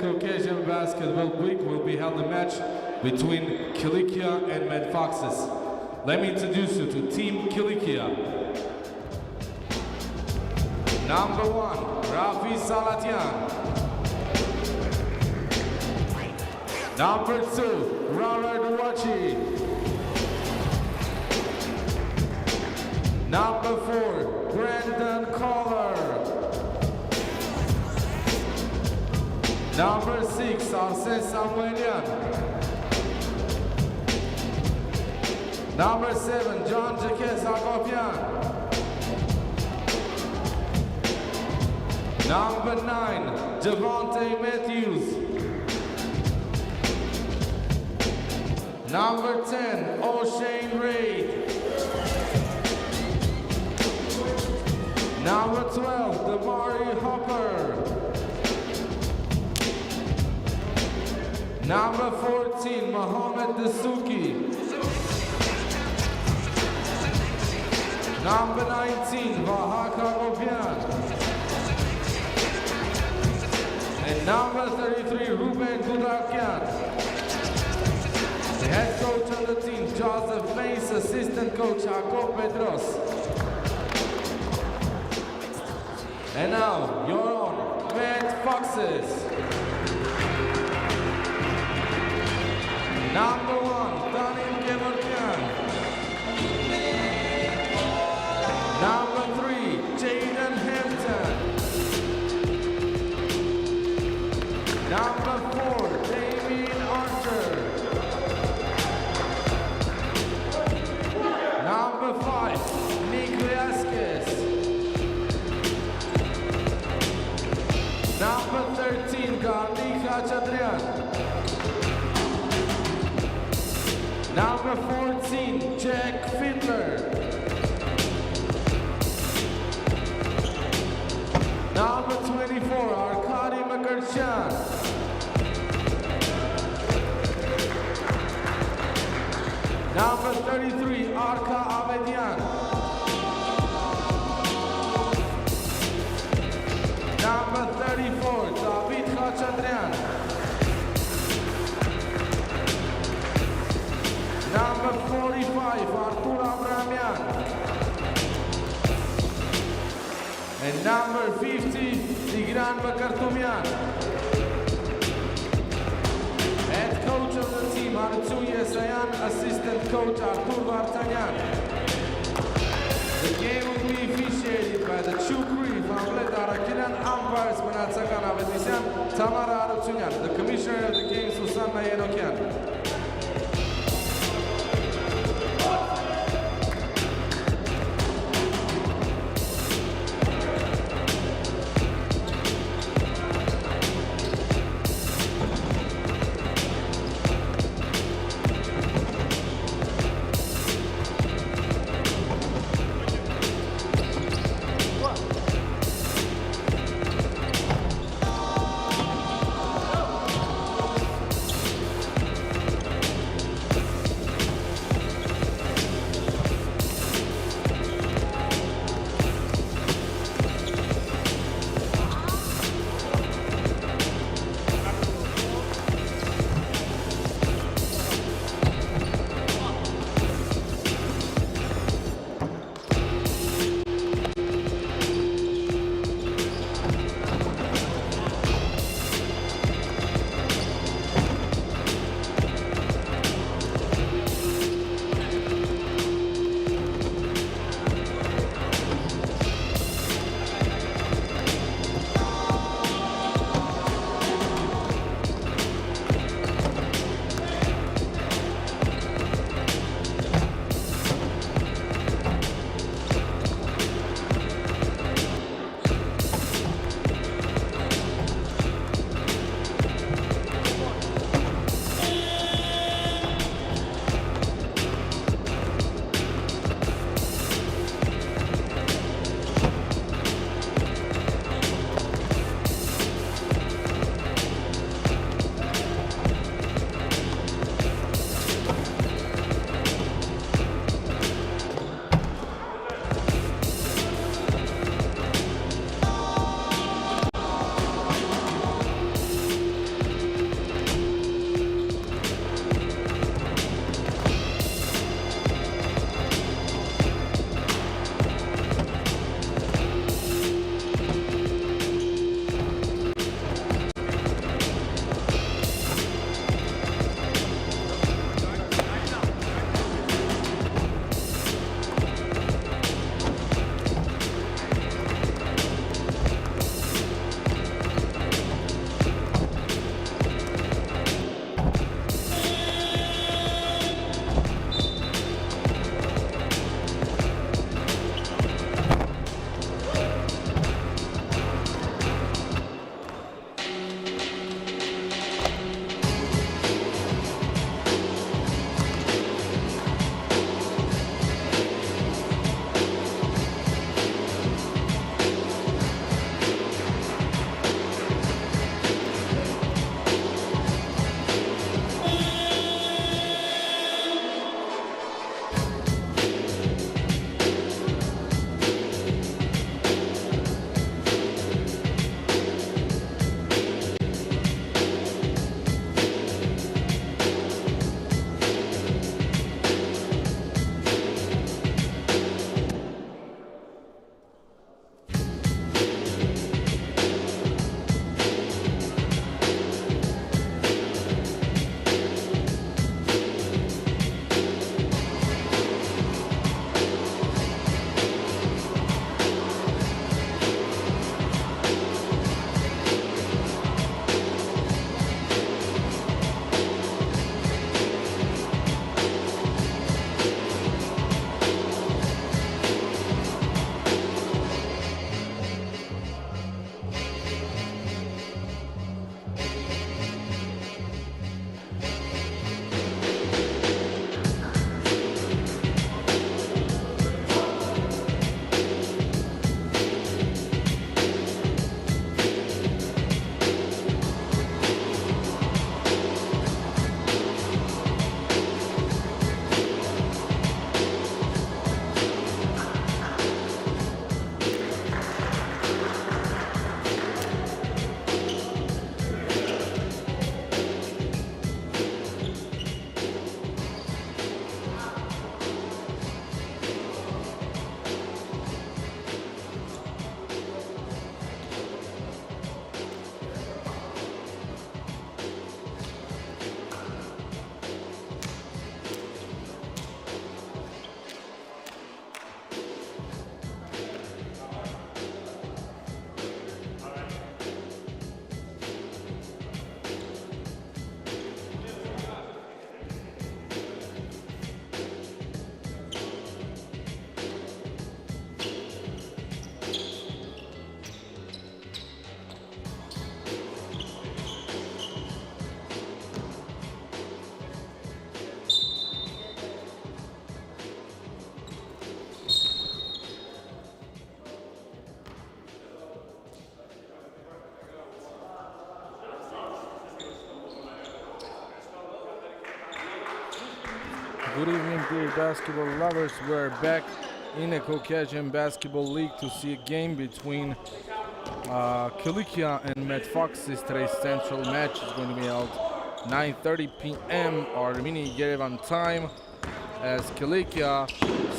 Caucasian Basketball Week will be held a match between Cilicia and Mad Foxes. Let me introduce you to Team Cilicia. Number 1, Rafi Salatian. Number 2, Robert Wachi. Number 4, Brandon Collar. Number 6, Arsene Samuelian. Number 7, John Jacques Agopian. Number 9, Javante Matthews. Number 10, O'Shane Reid. Number 12, Damari Hopper. Number 14, Mohamed Dasuki. Number 19, Vahaka Obian. And number 33, Ruben Gudakian. The head coach on the team, Joseph Mace, assistant coach, Jacob Pedros. And now, your own Mad Foxes. Number 1, Daniel Kevorkian. Number 3, Jaden Hampton. Number 4, Damien Archer. Number 5, Nick Velasquez. Number 13, Garni Khachaturian. Number 14, Jack Fiedler. Number 24, Arkady Makarchan. Number 33, Arka Avedian. Number 34, David Khachaturian. Number 45, Artur Abramian. And number 50, Tigran Bakartumian. Head coach of the team, Artsuye Sayan, assistant coach, Artur Vartanyan. The game will be officiated by the Chukri, Vamlet Arakinan, umpires Manatsakan Avedisyan, Tamara Arutsunyan, the commissioner of the game, Susanna Yenokian. Good evening, dear basketball lovers. We're back in the Caucasian Basketball League to see a game between Cilicia and Met Foxes. Today's central match is going to be held 9:30 p.m. Armenia Yerevan time, as Cilicia,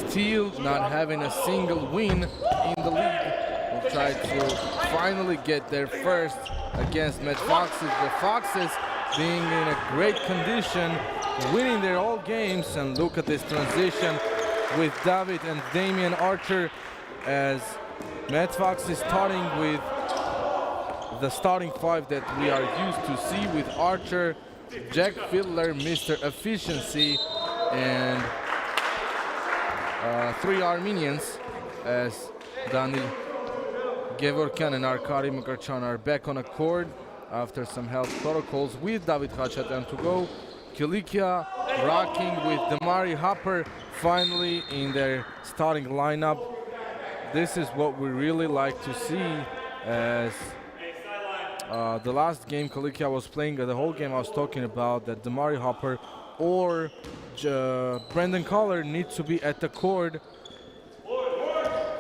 still not having a single win in the league, will try to finally get their first against Met Foxes. The Foxes being in a great condition, winning their all games. And look at this transition with David and Damian Archer, as Met Fox is starting with the starting five that we are used to see, with Archer, Jack Fiddler, Mr. Efficiency, and three Armenians, as Daniel Gevorkyan and Arkady Makarchan are back on a court after some health protocols, with David Khachatyan to go. Cilicia rocking with Damari Hopper finally in their starting lineup. This is what we really like to see, as the last game Cilicia was playing, the whole game I was talking about that Damari Hopper or Brendan Collar need to be at the court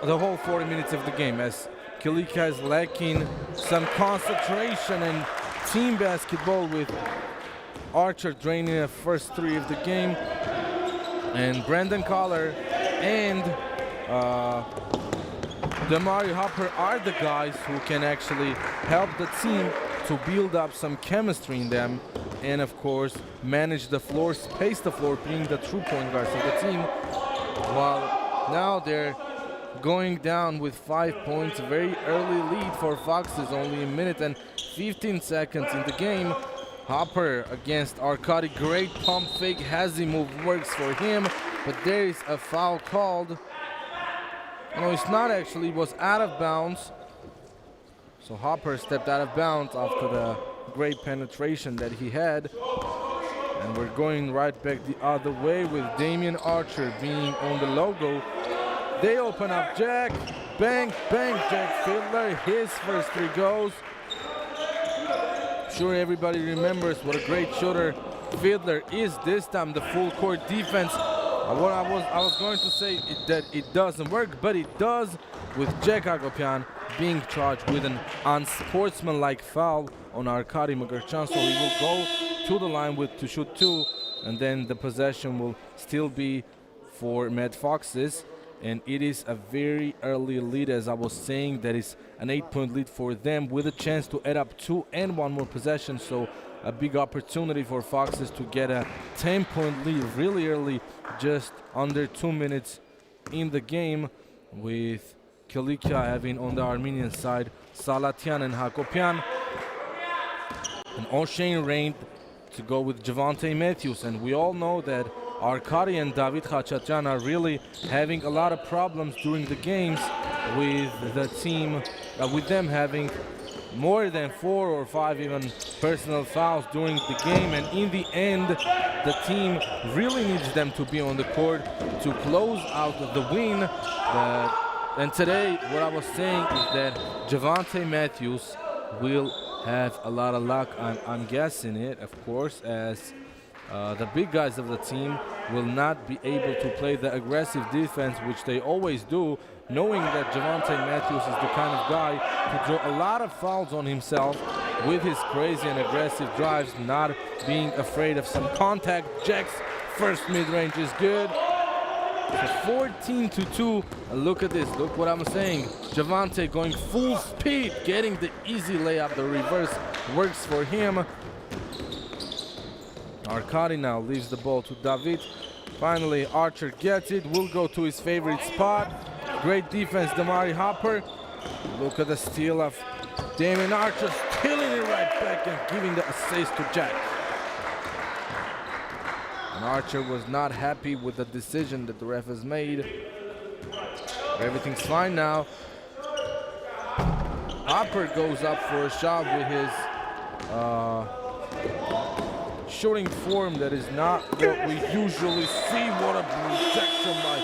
the whole 40 minutes of the game, as Cilicia is lacking some concentration and team basketball, with Archer draining the first three of the game, and Brendan Collar and Damari Hopper are the guys who can actually help the team to build up some chemistry in them, and of course manage the floor, space the floor, being the true point guards of the team. While now they're going down with 5 points, a very early lead for Foxes, only a minute and 15 seconds in the game. Hopper against Arkady, great pump fake, Hazy move works for him, but there is a foul called. No, it's not actually, it was out of bounds. So Hopper stepped out of bounds after the great penetration that he had. And we're going right back the other way with Damian Archer being on the logo. They open up Jack, bang, bang, Jack Fiddler, his first three goes. Sure, everybody remembers what a great shooter Fiddler is. This time the full court defense. What I was going to say that it doesn't work, but it does, with Jack Agopian being charged with an unsportsmanlike foul on Arkady Makarchan, so he will go to the line to shoot two, and then the possession will still be for Met Foxes. And it is a very early lead, as I was saying. That is an 8-point lead for them, with a chance to add up two and one more possession. So a big opportunity for Foxes to get a 10-point lead really early, just under 2 minutes in the game, with Cilicia having on the Armenian side Salatyan and Hakopian, and O'Shane Rain to go with Javante Matthews. And we all know that Arkady and David Khachatyan are really having a lot of problems during the games, with the team, with them having more than 4 or 5 even personal fouls during the game. And in the end, the team really needs them to be on the court to close out the win. And today, what I was saying is that Javante Matthews will have a lot of luck. I'm guessing it, of course, as the big guys of the team will not be able to play the aggressive defense, which they always do, knowing that Javante Matthews is the kind of guy to draw a lot of fouls on himself with his crazy and aggressive drives, not being afraid of some contact. Jack's first mid-range is good. So 14-2. Look at this. Look what I'm saying. Javante going full speed, getting the easy layup. The reverse works for him. Arkady now leaves the ball to David. Finally, Archer gets it. Will go to his favorite spot. Great defense, Damari Hopper. Look at the steal of Damian Archer, stealing it right back and giving the assist to Jack. And Archer was not happy with the decision that the ref has made. Everything's fine now. Hopper goes up for a shot with his shooting form that is not what we usually see. What a rejection by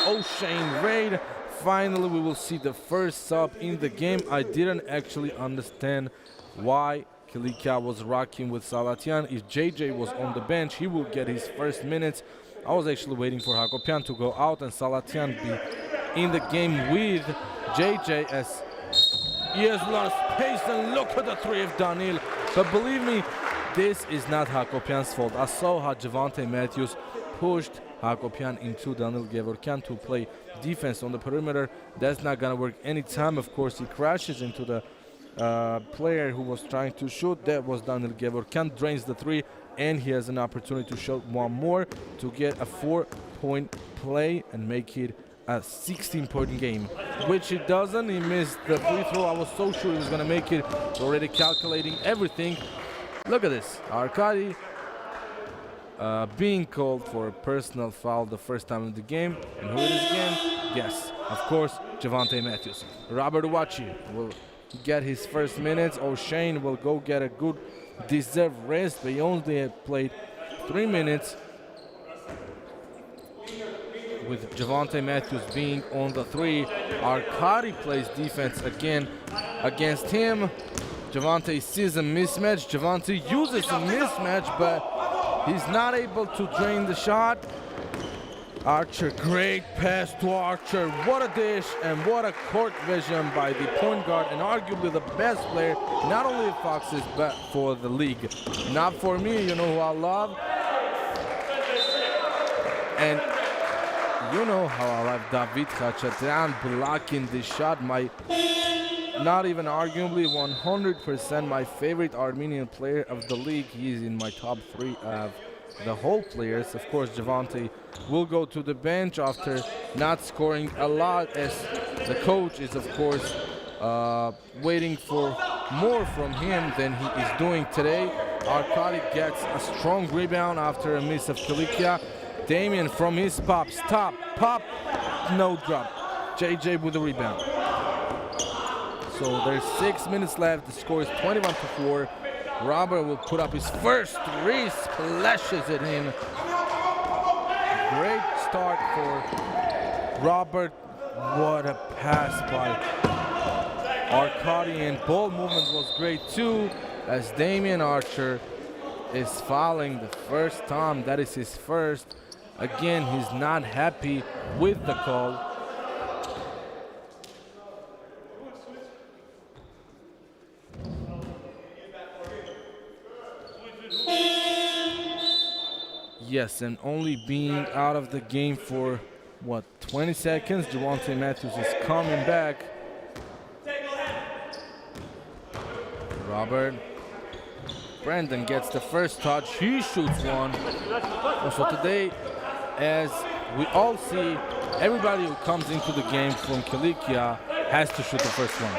O'Shane Raid. Finally, we will see the first sub in the game. I didn't actually understand why Cilicia was rocking with Salatyan. If JJ was on the bench, he will get his first minutes. I was actually waiting for Hakopian to go out and Salatian be in the game with JJ, as he has a lot of space, and look at the three of Daniil. But believe me, this is not Hakopian's fault. I saw how Javante Matthews pushed Hakopian into Daniil Gevorkyan to play defense on the perimeter. That's not gonna work anytime. Of course, he crashes into the player who was trying to shoot. That was Daniil Gevorkyan, drains the three, and he has an opportunity to shoot one more to get a 4-point play and make it a 16-point game, which he doesn't. He missed the free throw. I was so sure he was gonna make it, already calculating everything. Look at this, Arkady being called for a personal foul the first time in the game. And who it is again? Yes, of course, Javante Matthews. Robert Uwachi will get his first minutes. O'Shane will go get a good deserved rest, but he only played 3 minutes, with Javante Matthews being on the three. Arkady plays defense again against him. Javante sees a mismatch. Javante uses a mismatch, but he's not able to drain the shot. Archer, great pass to Archer. What a dish and what a court vision by the point guard, and arguably the best player, not only for Foxes, but for the league. Not for me, you know who I love. And you know how I love David Khachaturian blocking this shot. Not even arguably 100% my favorite Armenian player of the league. He's in my top 3 of the whole players. Of course, Javante will go to the bench after not scoring a lot, as the coach is, of course, waiting for more from him than he is doing today. Arkady gets a strong rebound after a miss of Cilicia. Damien from his pop, stop, pop, no drop. JJ with the rebound. So there's 6 minutes left. The score is 21-4. Robert will put up his first three, splashes it in. Great start for Robert. What a pass by Arkady, and ball movement was great too, as Damian Archer is fouling the first time. That is his first. Again, he's not happy with the call. Yes, and only being out of the game for, what, 20 seconds? Javante Matthews is coming back. Robert. Brandon gets the first touch. He shoots one. Also today, as we all see, everybody who comes into the game from Cilicia has to shoot the first one.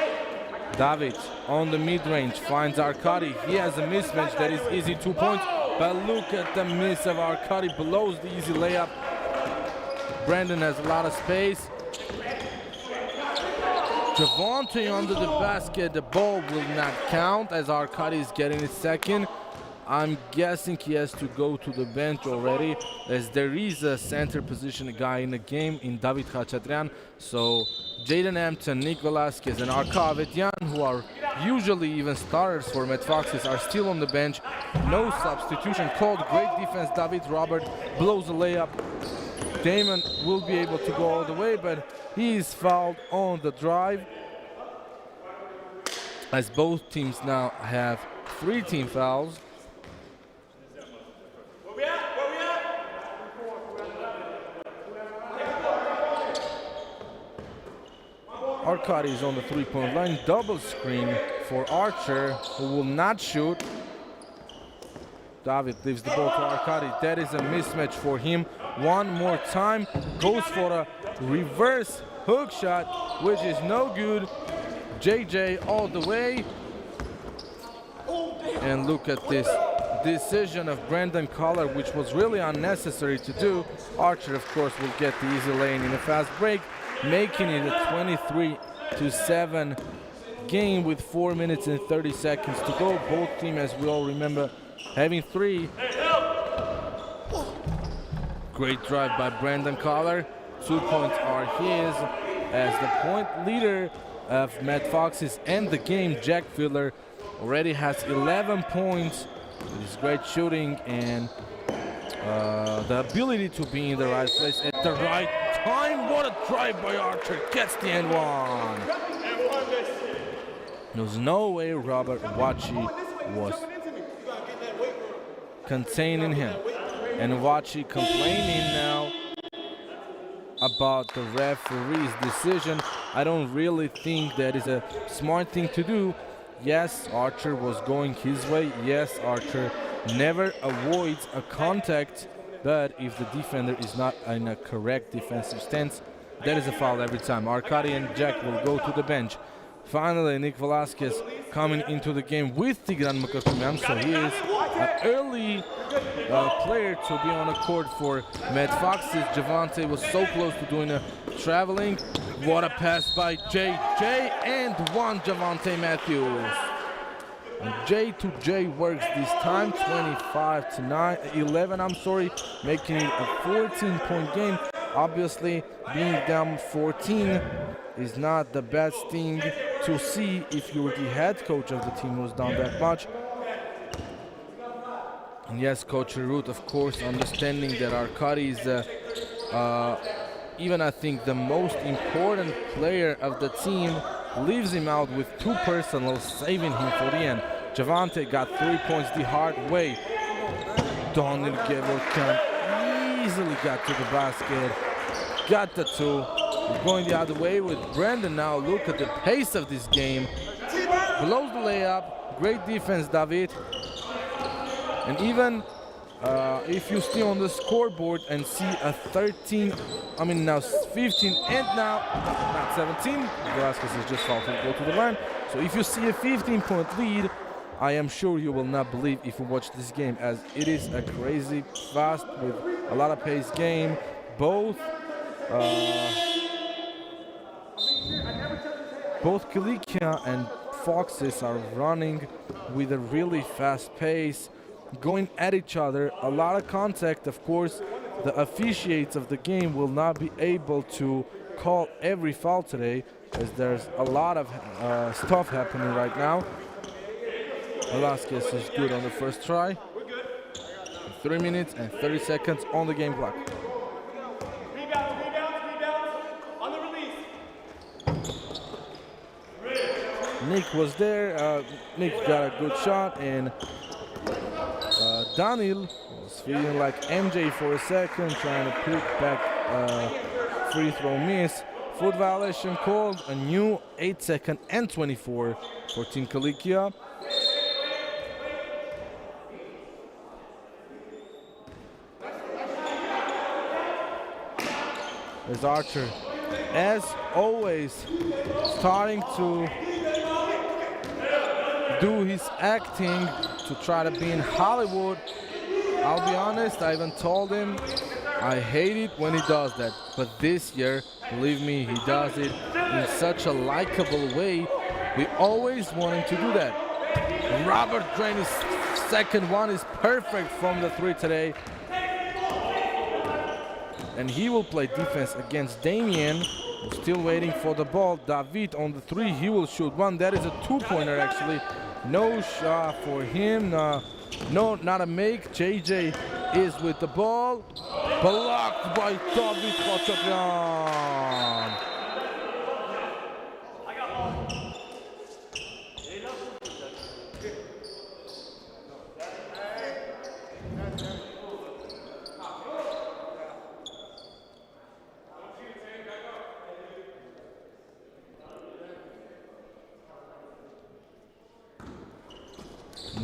David on the mid-range finds Arkady. He has a mismatch that is easy, 2 points. But look at the miss of Arkady, blows the easy layup. Brandon has a lot of space. Javante under the basket. The ball will not count as Arkady is getting his second. I'm guessing he has to go to the bench already, as there is a center position guy in the game in David Khachaturian. So Jaden Hampton, Nick Velasquez, and Arkady Avedian, who are usually even starters for Met Foxes, are still on the bench. No substitution called. Great defense. David Robert blows a layup. Damon will be able to go all the way, but he is fouled on the drive, as both teams now have 3 team fouls. Arkady is on the 3-point line. Double screen for Archer, who will not shoot. David leaves the ball to Arkady. That is a mismatch for him. One more time. Goes for a reverse hook shot, which is no good. JJ all the way. And look at this decision of Brandon Collar, which was really unnecessary to do. Archer, of course, will get the easy lane in a fast break, making it a 23-7 game with 4 minutes and 30 seconds to go. Both teams, as we all remember, having 3. Great drive by Brandon Collar. 2 points are his, as the point leader of Met Foxes and the game, Jack Filler, already has 11 points with his great shooting, and the ability to be in the right place at the right time. What a drive by Archer, gets the end one. There's no way Robert Wachi was containing him. And Wachi complaining now about the referee's decision. I don't really think that is a smart thing to do. Yes, Archer was going his way. Yes, Archer never avoids a contact, but if the defender is not in a correct defensive stance, that is a foul every time. Arkady and Jack will go to the bench. Finally, Nick Velasquez coming into the game with Tigran Makakumian, so he is an early player to be on the court for Mad Foxes. Javante was so close to doing a traveling. What a pass by JJ, and one Javante Matthews. And J to J works this time, 25 to 11, making it a 14-point game. Obviously, being down 14 is not the best thing to see if you're the head coach of the team who's down that much. And yes, Coach Root, of course, understanding that Arkady is even I think the most important player of the team, leaves him out with 2 personals, saving him for the end. Javante got 3 points the hard way. Donald Gevorkan easily got to the basket, got the 2. We're going the other way with Brandon now. Look at the pace of this game. Blows the layup. Great defense, David. And even if you stay on the scoreboard and see a 15 and now 17. Velasquez is just fouled to go to the line. So if you see a 15-point lead, I am sure you will not believe if you watch this game, as it is a crazy fast with a lot of pace game. Both Cilicia and Foxes are running with a really fast pace, going at each other, a lot of contact. Of course, the officiates of the game will not be able to call every foul today, as there's a lot of stuff happening right now. Velasquez is good on the first try. 3 minutes and 30 seconds on the game clock. Nick was there. Nick got a good shot, and Daniel was feeling like MJ for a second, trying to put back free throw miss. Foot violation called, a new 8 second and 24 for Team Cilicia. There's Archer, as always, starting to do his acting to try to be in Hollywood. I'll be honest, I even told him I hate it when he does that, but this year, believe me, he does it in such a likable way. We always want him to do that. Robert Drain's second one is perfect from the 3 today. And he will play defense against Damien, who's still waiting for the ball. David on the 3, he will shoot one. That is a 2-pointer actually. No shot for him. No, not a make. JJ is with the ball. Blocked by David Khachaturian.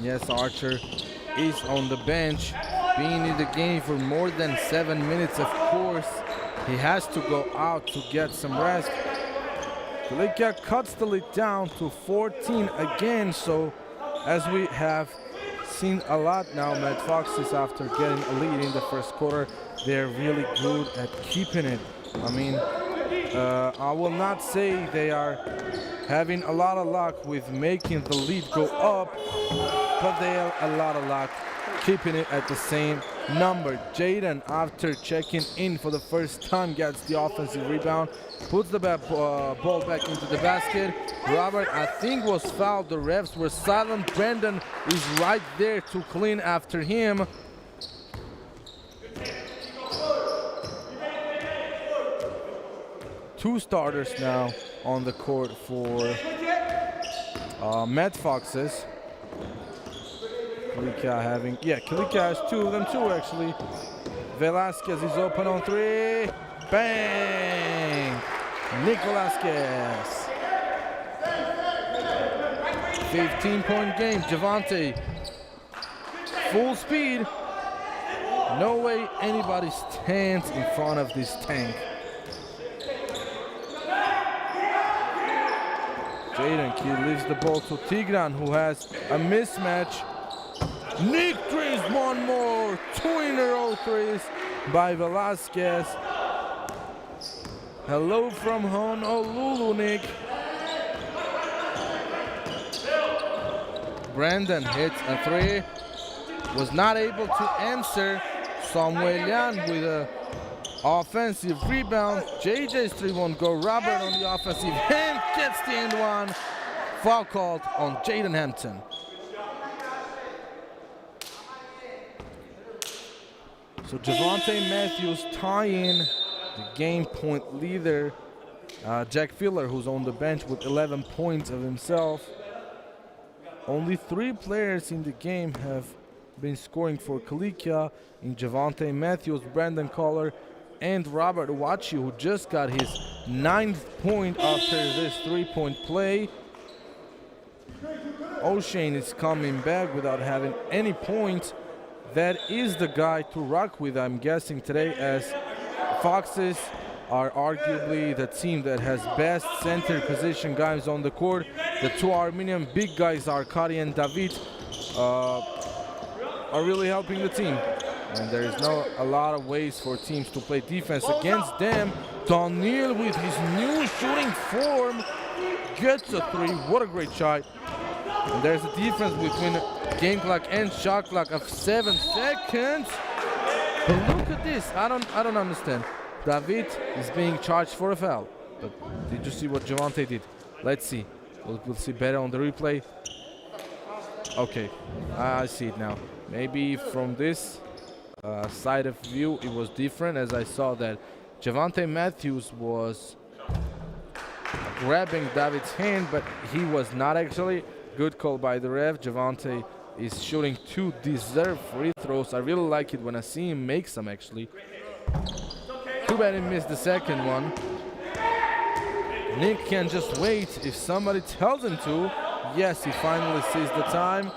Yes, Archer is on the bench, being in the game for more than 7 minutes. Of course, he has to go out to get some rest. Cilicia cuts the lead down to 14 again. So, as we have seen a lot now, Mad Foxes, after getting a lead in the first quarter, they're really good at keeping it. I mean, I will not say they are having a lot of luck with making the lead go up, but they have a lot of luck keeping it at the same number. Jaden, after checking in for the first time, gets the offensive rebound, puts the ball back into the basket. Robert, I think, was fouled. The refs were silent. Brandon is right there to clean after him. two starters now on the court for Mad Foxes. Cilicia has two of them too, actually. Velasquez is open on three. Bang! Nick Velasquez. 15-point game. Javante, full speed. No way anybody stands in front of this tank. Jaden Key leaves the ball to Tigran, who has a mismatch. Nick threes one more. 2-in-a-row threes by Velasquez. Hello from Honolulu, Nick. Brandon hits a three. Was not able to answer. Samuelian with a offensive rebound. JJ's three won't go. Robert on the offensive end gets the end one. Foul called on Jaden Hampton. So Javante Matthews tying the game point leader. Jack Filler, who's on the bench with 11 points of himself. Only 3 players in the game have been scoring for Cilicia in Javante Matthews, Brandon Collar, and Robert Wachi, who just got his 9th point after this 3-point play. O'Shane is coming back without having any points. That is the guy to rock with, I'm guessing, today, as Foxes are arguably the team that has best center position guys on the court. The two Armenian big guys, Arkady and David, are really helping the team. And there is a lot of ways for teams to play defense against them. Daniel with his new shooting form gets a three. What a great shot. And there's a difference between game clock and shot clock of 7 seconds. But look at this. I don't understand. David is being charged for a foul. But did you see what Javante did? Let's see. We'll see better on the replay. Okay, I see it now. Maybe from this side of view it was different, as I saw that Javante Matthews was grabbing David's hand, but he was not actually. Good call by the ref. Javante is shooting 2 deserved free throws. I really like it when I see him make some, actually. Too bad he missed the second one. Nick can just wait if somebody tells him to. Yes, he finally sees the time.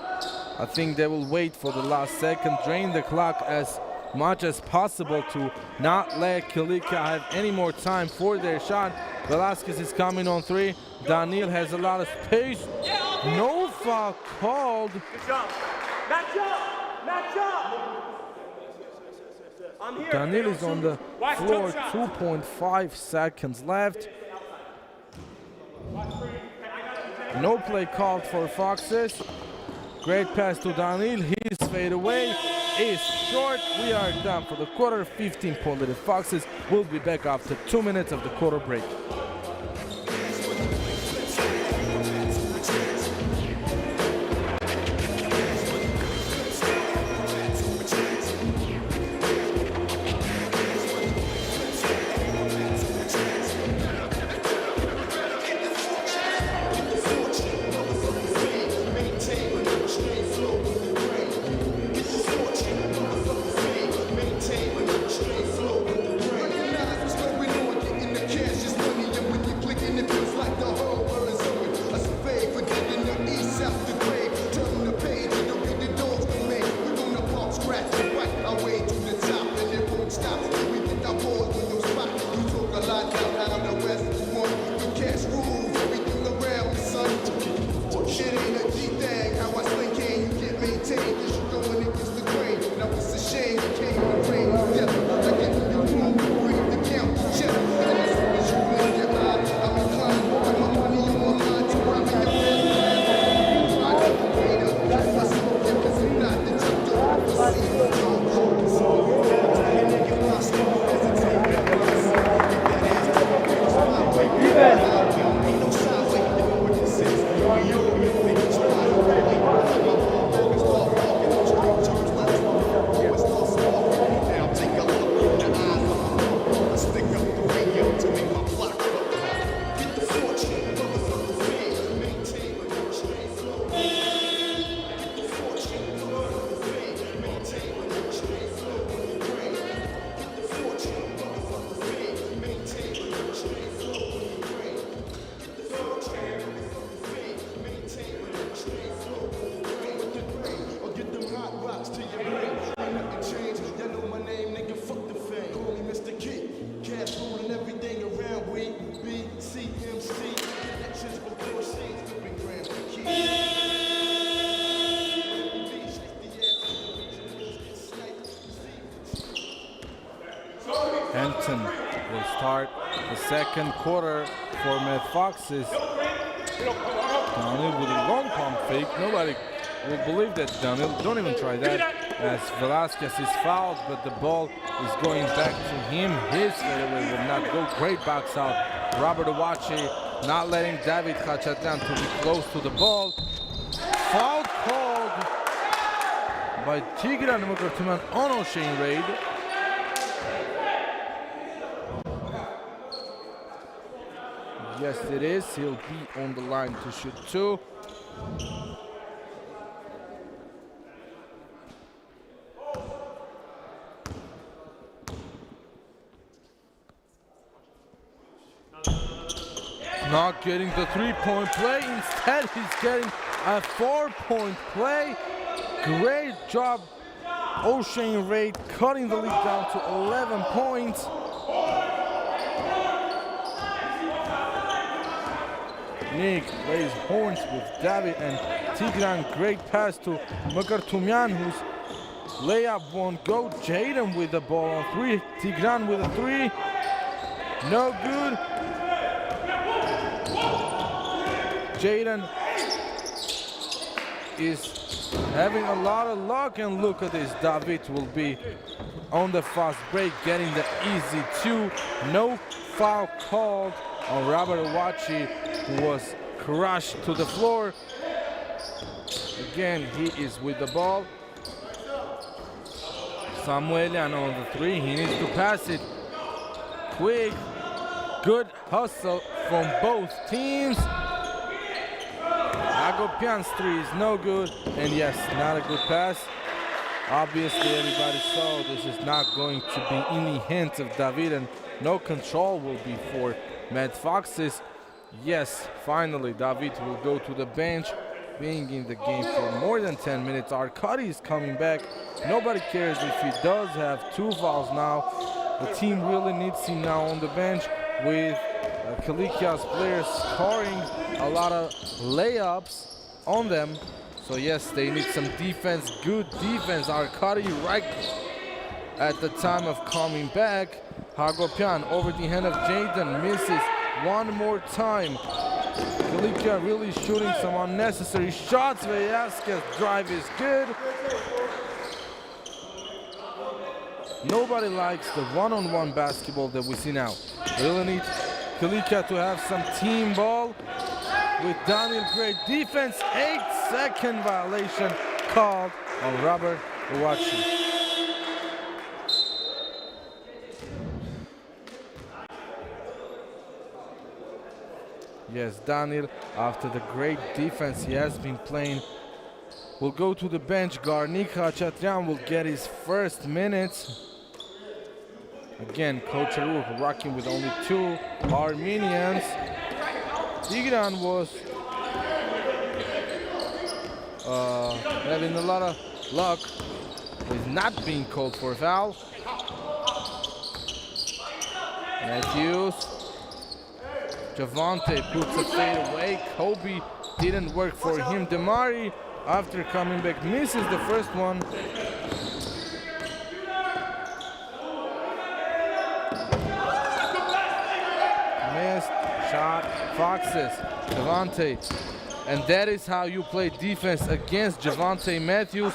I think they will wait for the last second, drain the clock as much as possible to not let Cilicia have any more time for their shot. Velasquez is coming on 3. Daniel has a lot of space. No foul called. Good job. Match up. Match up. I'm here. Daniel is on the floor. 2.5 seconds left. No play called for Foxes. Great pass to Daniel. His fade away is short. We are done for the quarter. 15-point lead. Foxes will be back after 2 minutes of the quarter break. Hampton will start the second quarter for Mad Foxes. Daniel with a long pump fake. Nobody will believe that. Daniel, don't even try that, as Velasquez is fouled, but the ball is going back to him. His fadeaway will not go. Great box out. Robert Owachi not letting David Khachatyan to be close to the ball. Foul called by Tigran Mukartuman on O'Shane Reid. Yes, it is. He'll be on the line to shoot two. Not getting the three-point play. Instead, he's getting a four-point play. Great job, O'Shane Reid, cutting the lead down to 11 points. Nick plays horns with David and Tigran. Great pass to Mukartuman, whose layup won't go. Jaden with the ball on three. Tigran with a three. No good. Jaden is having a lot of luck, and look at this. David will be on the fast break, getting the easy two. No foul called on Robert Owachi, who was crushed to the floor. Again, he is with the ball. Samuelian on the three. He needs to pass it quick. Good hustle from both teams. Hagopian's three is no good, and yes, not a good pass. Obviously, everybody saw this is not going to be in the hands of David, and no control will be for Mad Foxes. Yes, finally, David will go to the bench, being in the game for more than 10 minutes. Arkady is coming back. Nobody cares if he does have two fouls now. The team really needs him now on the bench, with Cilicia's players scoring a lot of layups on them. So yes, they need some defense, good defense. Arkady right at the time of coming back. Hagopian over the hand of Jaden, misses one more time. Cilicia really shooting some unnecessary shots. Velasquez drive is good. Nobody likes the one-on-one basketball that we see now. Really need Cilicia to have some team ball. With Daniel, great defense. 8-second violation called on Robert Owachi. Yes, Daniel, after the great defense he has been playing, will go to the bench. Garnik Khachatyan will get his first minutes. Again, Coach Arur rocking with only two Armenians. Tigran was having a lot of luck with not being called for a foul. Matthews. Javante puts a fade away. Kobe didn't work for him. Demari, after coming back, misses the first one. Missed shot. Foxes. Javante. And that is how you play defense against Javante Matthews.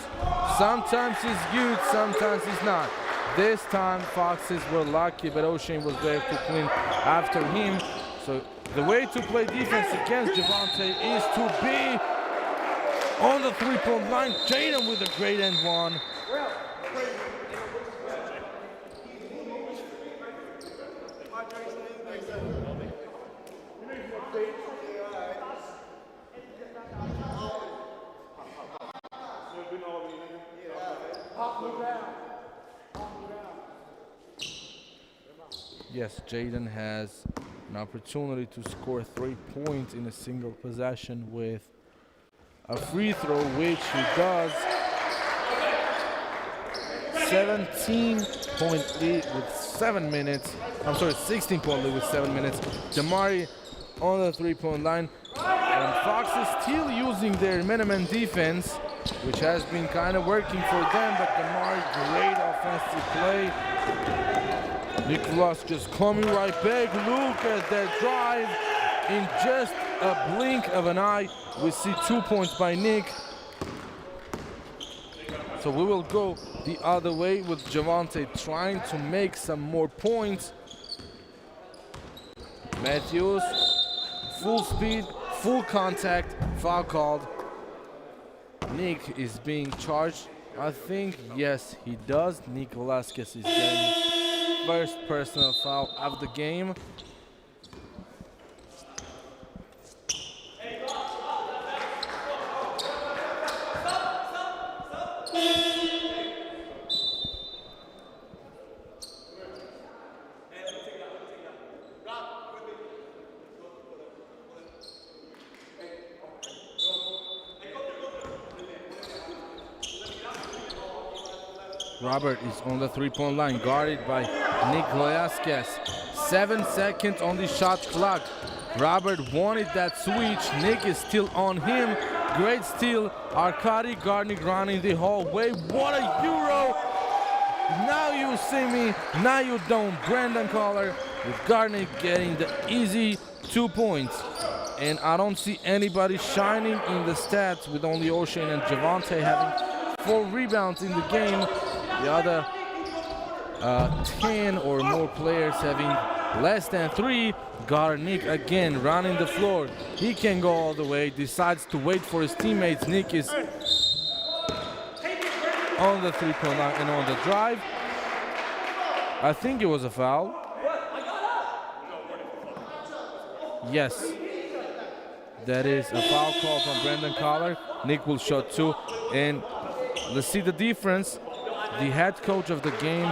Sometimes he's good, sometimes he's not. This time Foxes were lucky, but O'Shane was there to clean after him. So the way to play defense against Javante is to be on the three-point line. Jaden with a great end one. Yes, Jaden has an opportunity to score 3 points in a single possession with a free throw, which he does. 17-point lead with 7 minutes. I'm sorry, 16-point lead with 7 minutes. Demari on the three-point line. And Fox is still using their minimum defense. which has been kind of working for them, but Demari, great offensive play. Nick Velasquez coming right back. Look at that drive. In just a blink of an eye, we see 2 points by Nick. So we will go the other way with Javante trying to make some more points. Matthews, full speed, full contact, foul called. Nick is being charged. I think, yes, he does. Nick Velasquez is getting first personal foul of the game. Robert is on the three-point line, guarded by Nick Velasquez. 7 seconds on the shot clock. Robert wanted that switch. Nick is still on him. Great steal. Arkady Garnik running the hallway. What a Euro! Now you see me, now you don't. Brandon Collar with Garnik getting the easy 2 points. And I don't see anybody shining in the stats with only O'Shane and Javante having 4 rebounds in the game. The other 10 or more players having less than 3. Garnik again running the floor. He can go all the way, decides to wait for his teammates. Nick is on the three-point line and on the drive. I think it was a foul. Yes. That is a foul call from Brandon Collar. Nick will shot 2. And let's see the difference. The head coach of the game,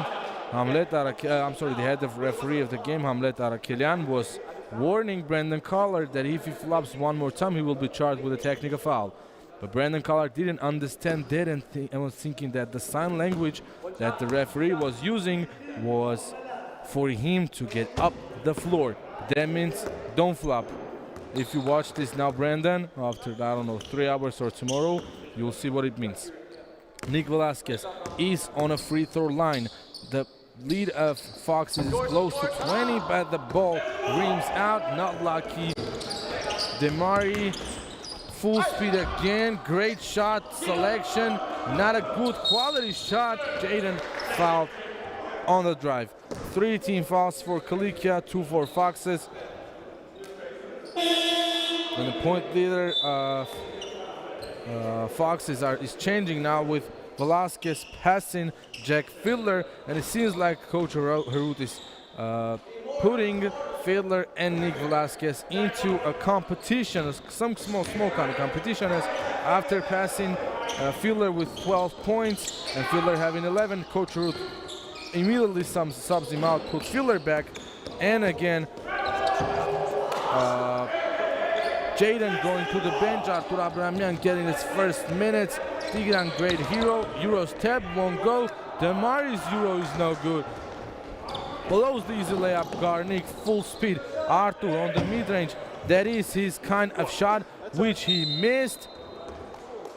the head of referee of the game, Hamlet Arakelian, was warning Brandon Collar that if he flops one more time, he will be charged with a technical foul. But Brandon Collar didn't understand that and was thinking that the sign language that the referee was using was for him to get up the floor. That means don't flop. If you watch this now, Brandon, after, I don't know, 3 hours or tomorrow, you'll see what it means. Nick Velasquez is on a free throw line. The lead of Foxes is close to 20, but the ball rims out, not lucky. Demari, full speed again, great shot selection, not a good quality shot. Jaden fouled on the drive. 3 team fouls for Cilicia, 2 for Foxes. And the point leader Foxes is changing now with Velasquez passing Jack Fiedler, and it seems like Coach Harut is putting Fiedler and Nick Velasquez into a competition, some small kind of competition, as after passing Fiedler with 12 points and Fiedler having 11, Coach Harut immediately subs him out, puts Fiedler back, and again Jaden going to the bench. Artur Abramian getting his first minutes. Tigran, great hero. Euro step won't go. Demari's Euro is no good. Blows the easy layup. Garnik full speed. Artur on the mid-range. That is his kind of shot, which he missed.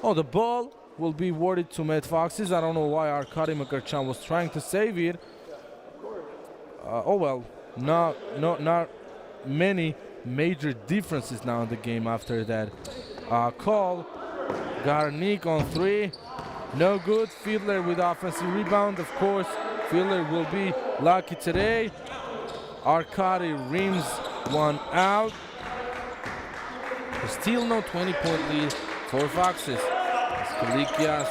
Oh, the ball will be awarded to Met Foxes. I don't know why Arkady Makarchan was trying to save it. Oh well, not many major differences now in the game after that call. Garnik on 3, no good. Fiedler with offensive rebound. Of course, Fiedler will be lucky today. Arkady rims one out. Still no 20-point lead for Foxes. Cilicia's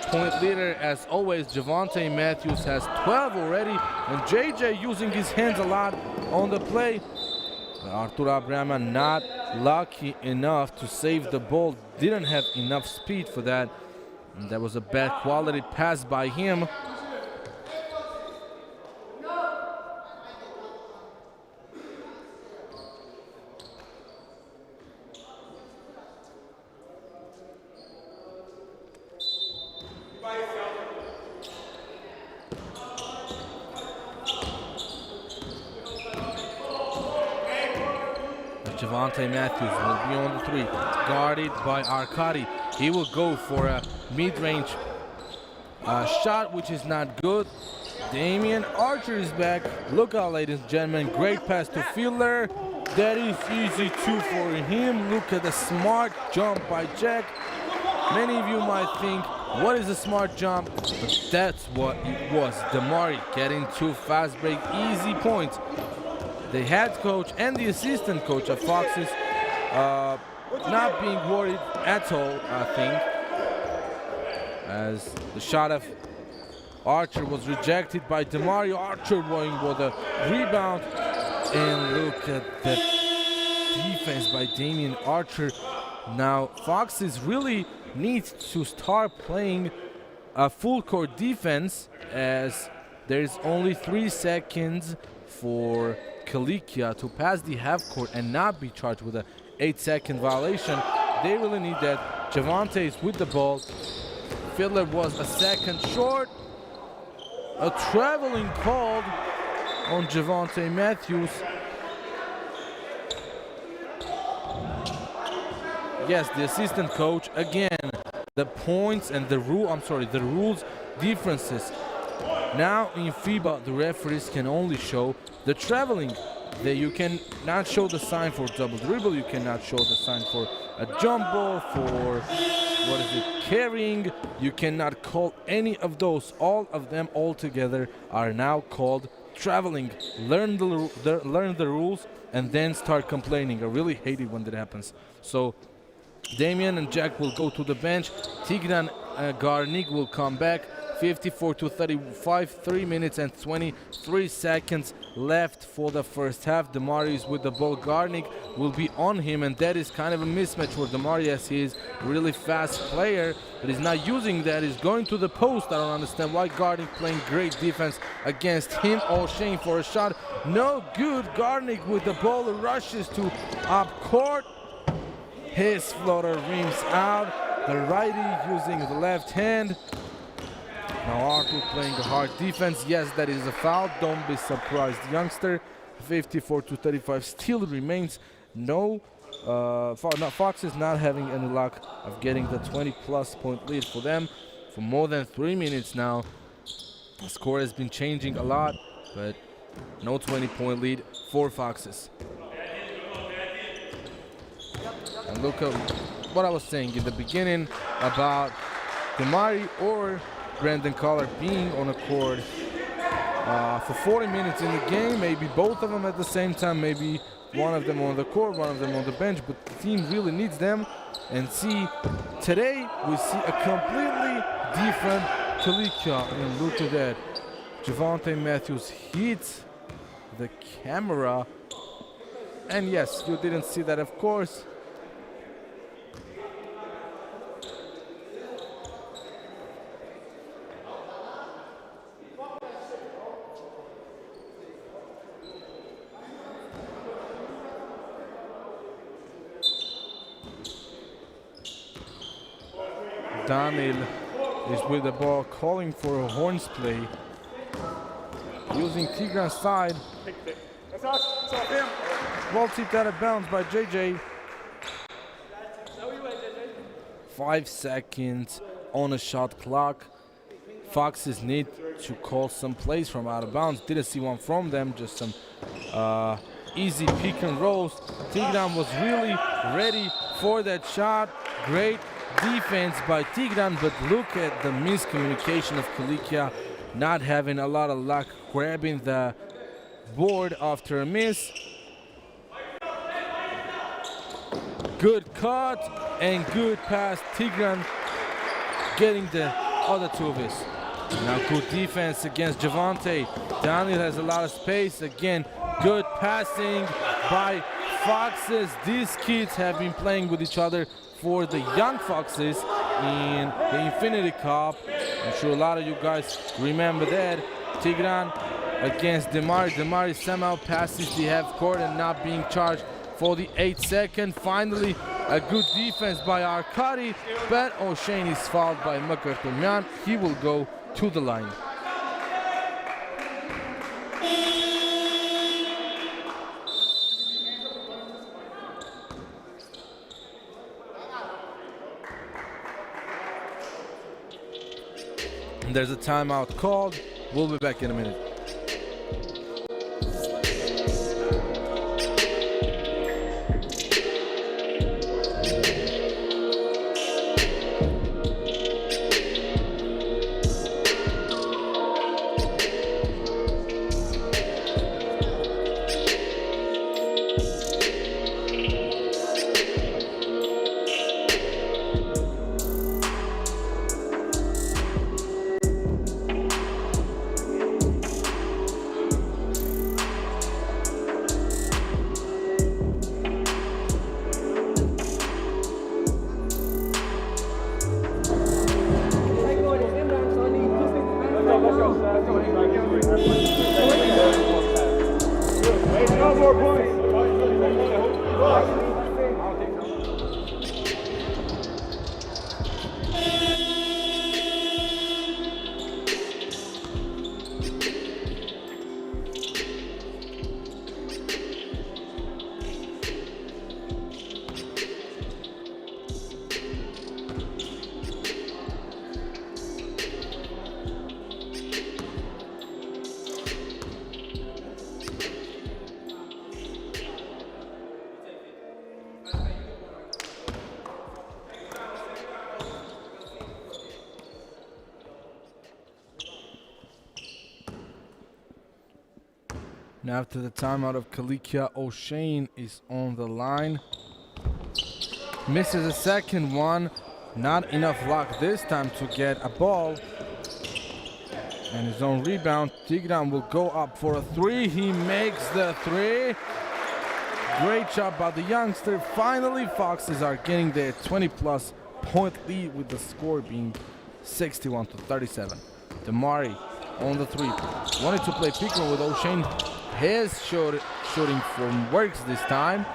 point leader, as always, Javante Matthews, has 12 already, and JJ using his hands a lot on the play. Artur Abramian not lucky enough to save the ball, didn't have enough speed for that, and that was a bad quality pass by him. Javante Matthews will be on the 3, guarded by Arkady. he will go for a mid-range shot, which is not good. Damian Archer is back. Look out, ladies and gentlemen. Great pass to Fielder. That is easy too for him. Look at the smart jump by Jack. Many of you might think, what is a smart jump? But that's what it was. Damari getting two fast break, easy points. The head coach and the assistant coach of Foxes not being worried at all, I think, as the shot of Archer was rejected by Damari. Archer going for the rebound, and look at the defense by Damian Archer. Now Foxes really need to start playing a full court defense, as there is only 3 seconds for Cilicia to pass the half court and not be charged with a 8-second violation. They really need that. Javante is with the ball. Fiddler was a second short. A traveling called on Javante Matthews. Yes, the assistant coach again. The points and the rules differences. Now in FIBA, the referees can only show the traveling. You cannot show the sign for double dribble. You cannot show the sign for a jump ball, for carrying. You cannot call any of those. All of them all together are now called traveling. Learn the rules and then start complaining. I really hate it when that happens. So Damian and Jack will go to the bench. Tigran Garnik will come back. 54-35, 3 minutes and 23 seconds left for the first half. Damari is with the ball. Garnik will be on him, and that is kind of a mismatch for Damari, as he is a really fast player, but he's not using that. He's going to the post. I don't understand why Garnik playing great defense against him. O'Shane for a shot. No good. Garnik with the ball rushes to up court. His floater rims out. The righty using the left hand. Now Arthur playing a hard defense. Yes, that is a foul. Don't be surprised, youngster. 54-35 still remains. No, Fox is not having any luck of getting the 20-plus point lead for them for more than 3 minutes now. The score has been changing a lot, but no 20-point lead for Foxes. And look at what I was saying in the beginning about Damari or Brandon Collar being on a court for 40 minutes in the game, maybe both of them at the same time, maybe one of them on the court, one of them on the bench, but the team really needs them. And see, today we see a completely different Cilicia, and look at that. Javante Matthews hits the camera, and yes, you didn't see that, of course. Daniel is with the ball, calling for a horns play, using Tigran's side. Ball tipped out of bounds by JJ. 5 seconds on a shot clock. Foxes need to call some plays from out of bounds. Didn't see one from them, just some easy pick and rolls. Tigran was really ready for that shot. Great defense by Tigran, but look at the miscommunication of Cilicia, not having a lot of luck grabbing the board after a miss. Good cut and good pass. Tigran getting the other two of his. Now good defense against Javante. Daniel has a lot of space. Again, good passing by Foxes. These kids have been playing with each other for the young Foxes in the Infinity Cup. I'm sure a lot of you guys remember that. Tigran against Damari. Damari somehow passes the half court and not being charged for the 8 second. Finally, a good defense by Arkady, but O'Shane is fouled by Makartumyan. He will go to the line. There's a timeout called. We'll be back in a minute. No more points. Now after the timeout of Cilicia, O'Shane is on the line. Misses a second one. Not enough luck this time to get a ball. And his own rebound. Tigran will go up for a three. He makes the three. Great job by the youngster. Finally, Foxes are getting their 20-plus point lead with the score being 61-37. Damari on the three. Wanted to play pick with O'Shane. His shooting form works this time.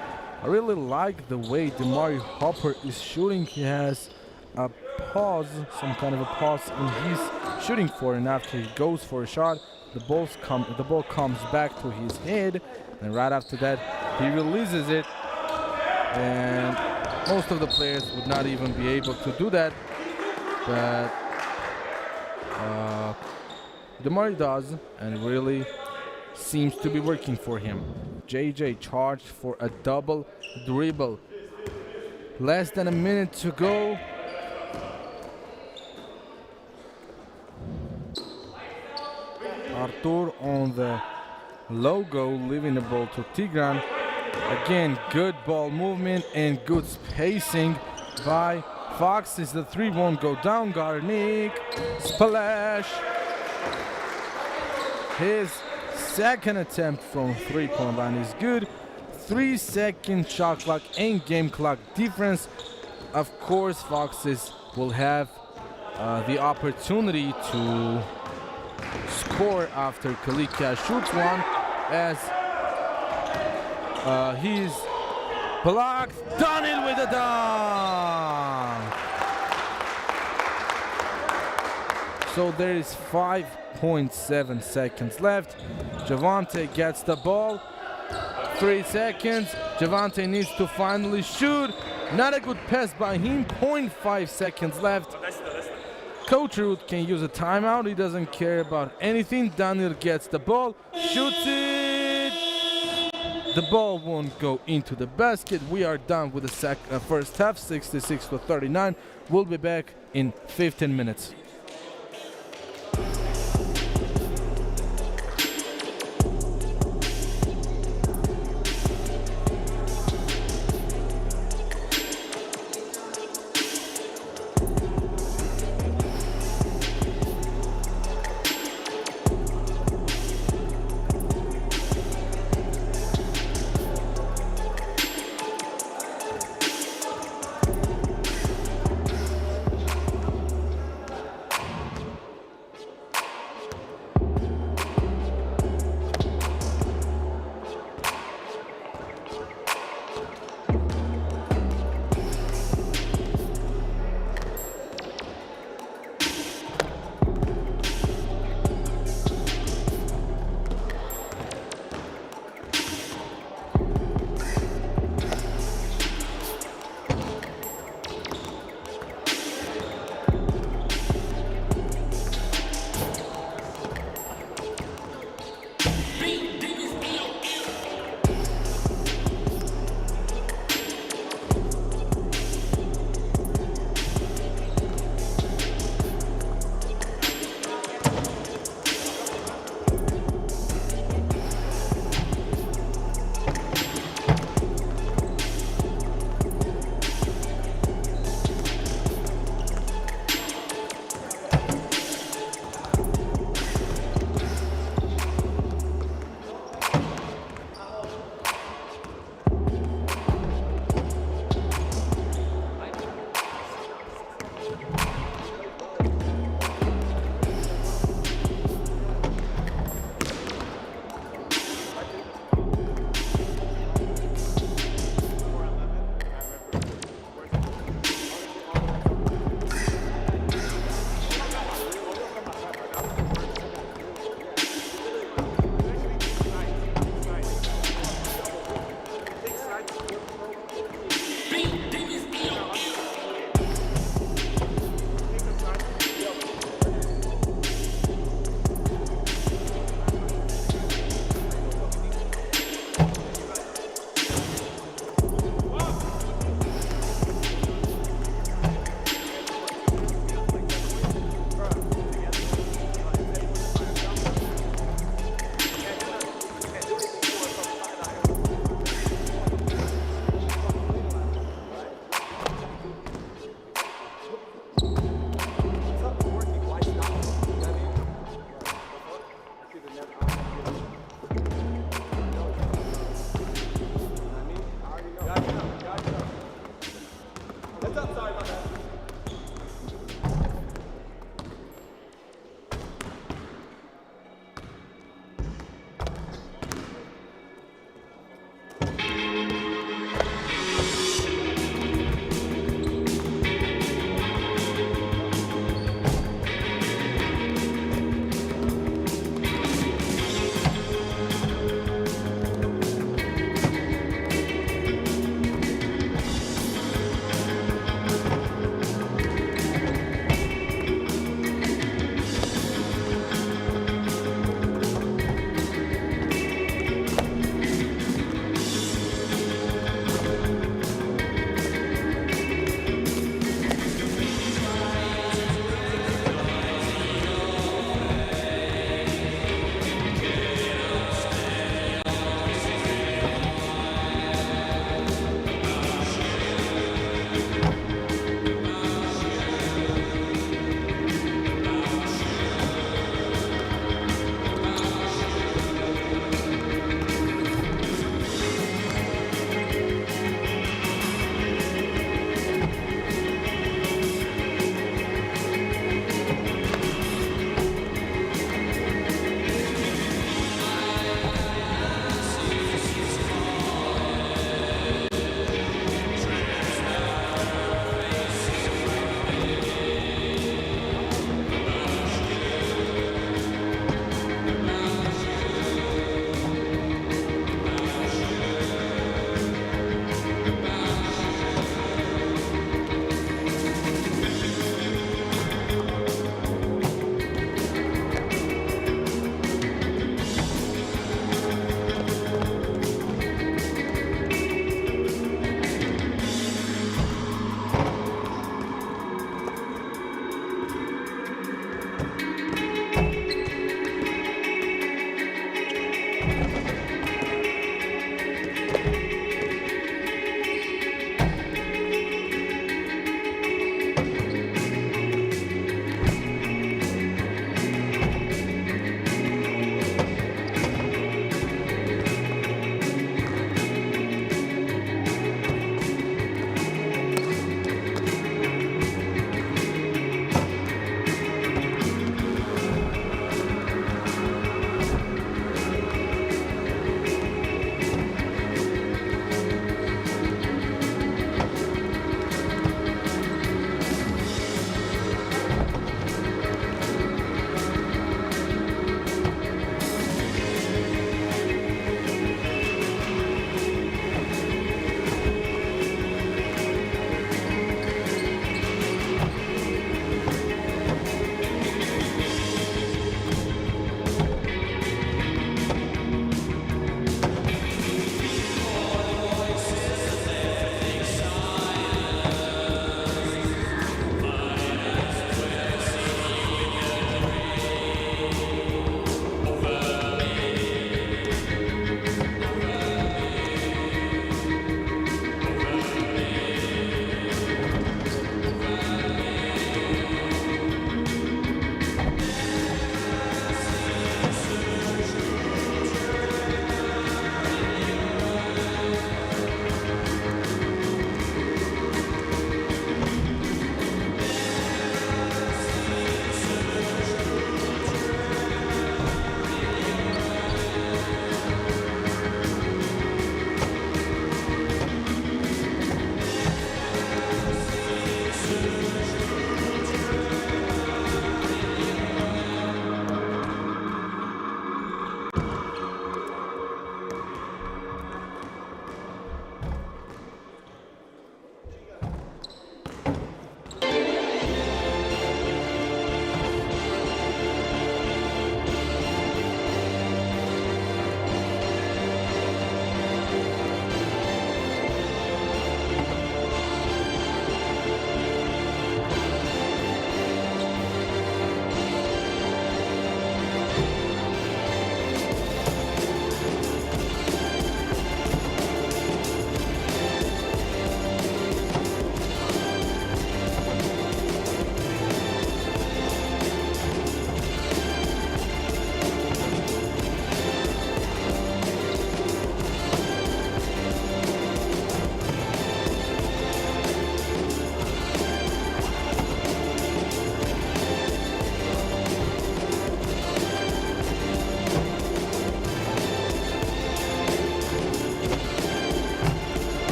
I really like the way Damari Hopper is shooting. He has a pause, some kind of a pause in his shooting form, and after he goes for a shot, the ball comes back to his head, and right after that he releases it, and most of the players would not even be able to do that, but Damari does, and really seems to be working for him. JJ charged for a double dribble. Less than a minute to go. Artur on the logo, leaving the ball to Tigran. Again, good ball movement and good spacing by Foxes. The three won't go down. Garnik, splash. His second attempt from three-point line is good. 3-second shot clock and game clock difference. Of course, Foxes will have the opportunity to score after Cilicia shoots one, as he's blocked. Done it with a dunk. So there is 5.7 seconds left. Javante gets the ball. 3 seconds. Javante needs to finally shoot. Not a good pass by him. 0.5 seconds left. Coach Ruth can use a timeout. He doesn't care about anything. Daniel gets the ball. Shoots it. The ball won't go into the basket. We are done with the first half. 66-39. We'll be back in 15 minutes.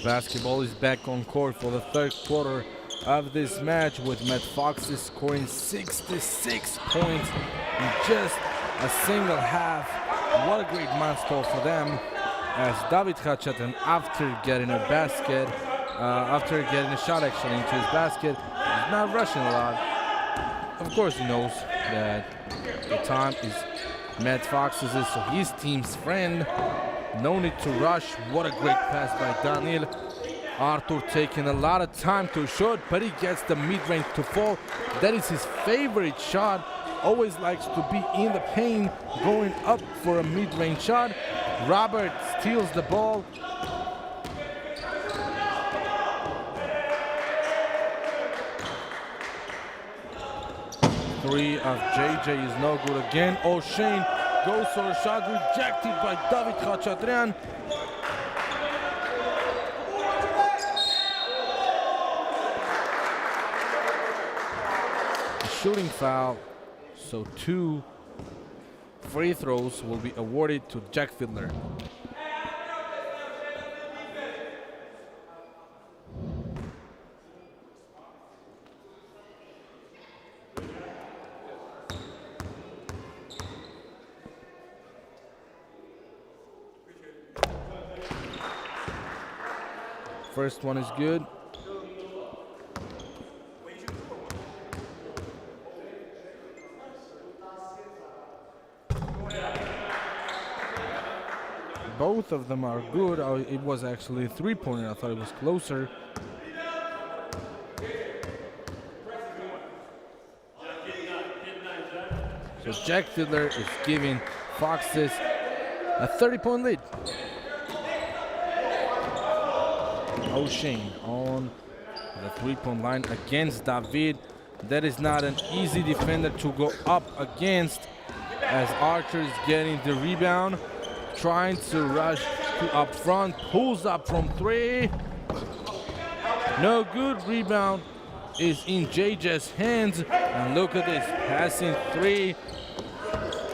Basketball is back on court for the third quarter of this match, with Matt Foxes scoring 66 points in just a single half. What a great milestone for them, as David Khachaturian, after getting a basket, after getting a shot actually into his basket, is not rushing a lot. Of course he knows that the time is Matt Foxes, so his team's friend. No need to rush. What a great pass by Daniel. Artur taking a lot of time to shoot, but he gets the mid-range to fall. That is his favorite shot. Always likes to be in the paint, going up for a mid-range shot. Robert steals the ball. Three of JJ is no good again. O'Shane goes for a shot, rejected by David Khachaturian. A shooting foul, so 2 free throws will be awarded to Jack Fiedler. First one is good. Both of them are good. It was actually a three-pointer. I thought it was closer. So Jack Fiedler is giving Foxes a 30-point lead. O'Shane on the three-point line against David. That is not an easy defender to go up against, as Archer is getting the rebound, trying to rush to up front, pulls up from 3. No good. Rebound is in JJ's hands, and look at this, passing 3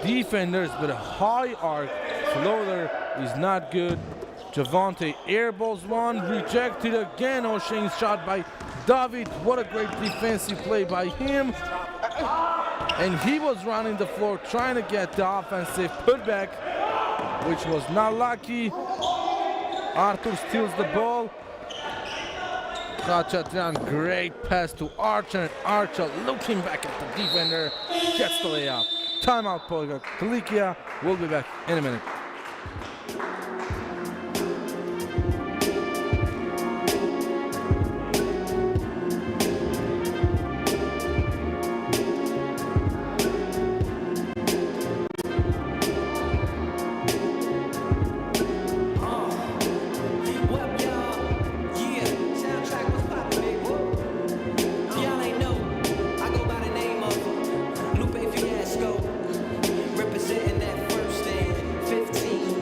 defenders, but a high arc floater is not good. Javante airballs one, rejected again. O'Shane's shot by David. What a great defensive play by him. And he was running the floor trying to get the offensive putback, which was not lucky. Artur steals the ball. Khachaturian, great pass to Archer, and Archer looking back at the defender, gets the layup. Timeout, Foxes Cilicia. We'll be back in a minute. Representing that first and 15.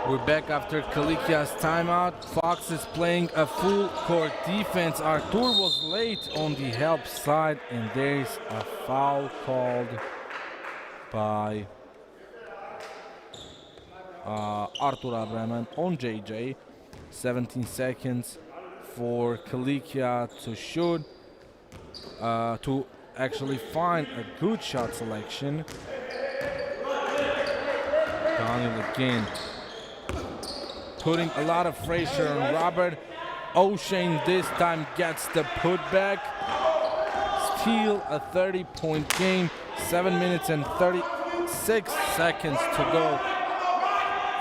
We're back after Cilicia's timeout. Foxes playing a full court defense. Artur was late on the help side, and there's a foul called by Artur Abraman on JJ. 17 seconds for Cilicia to shoot, to actually find a good shot selection. Daniel again putting a lot of pressure on Robert. O'Shane this time gets the putback. Steal a 30-point game. 7 minutes and 36 seconds to go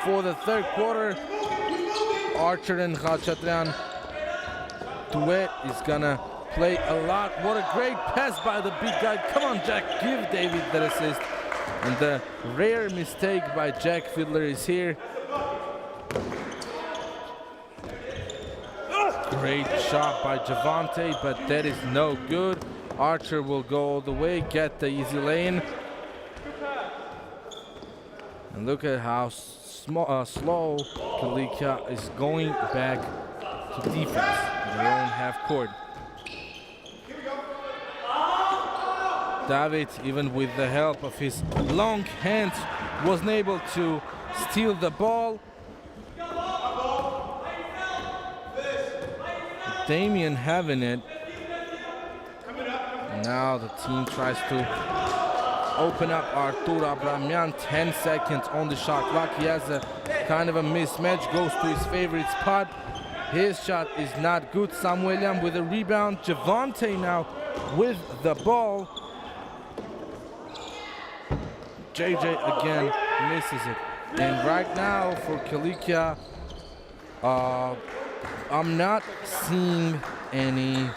for the third quarter. Archer and Khachatryan duet is gonna play a lot. What a great pass by the big guy. Come on, Jack, give David that assist. And the rare mistake by Jack Fiddler is here. Great shot by Javante, but that is no good. Archer will go all the way, get the easy lane. And look at how slow Cilicia is going back to defense in their own half court. David, even with the help of his long hands, wasn't able to steal the ball. Damien having it. And now the team tries to open up Artur Abramian. 10 seconds on the shot clock. He has a kind of a mismatch, goes to his favorite spot. His shot is not good. Samuelian with a rebound. Javante now with the ball. JJ again misses it. And right now for Cilicia, I'm not seeing any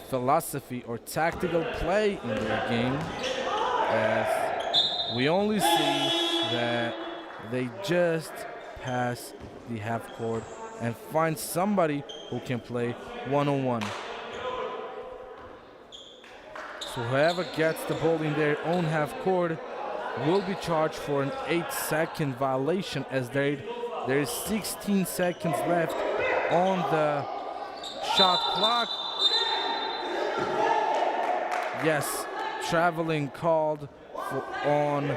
philosophy or tactical play in their game, as we only see that they just pass the half court and find somebody who can play one-on-one. So whoever gets the ball in their own half court will be charged for an 8-second violation, as there is 16 seconds left on the shot clock. Yes, traveling called on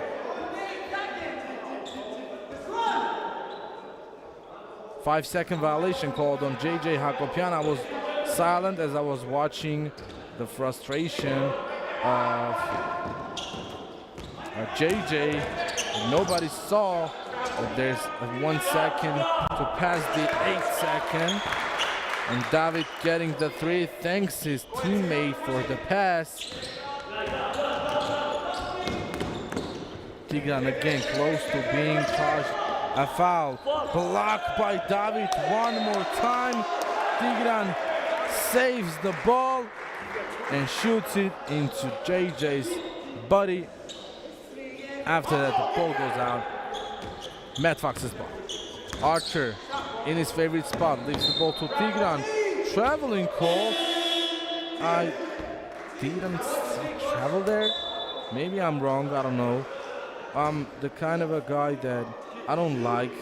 five-second violation called on JJ Hakopian. I was silent as I was watching the frustration of JJ. Nobody saw that there's 1 second to pass the 8-second. And David getting the three, thanks his teammate for the pass. Tigran again close to being charged. A foul blocked by David one more time. Tigran saves the ball and shoots it into JJ's body. After that, the ball goes out. Matt Fox's ball. Archer in his favorite spot leaves the ball to Tigran. Traveling call. I didn't see travel there. Maybe I'm wrong, I don't know. I'm the kind of a guy that I don't like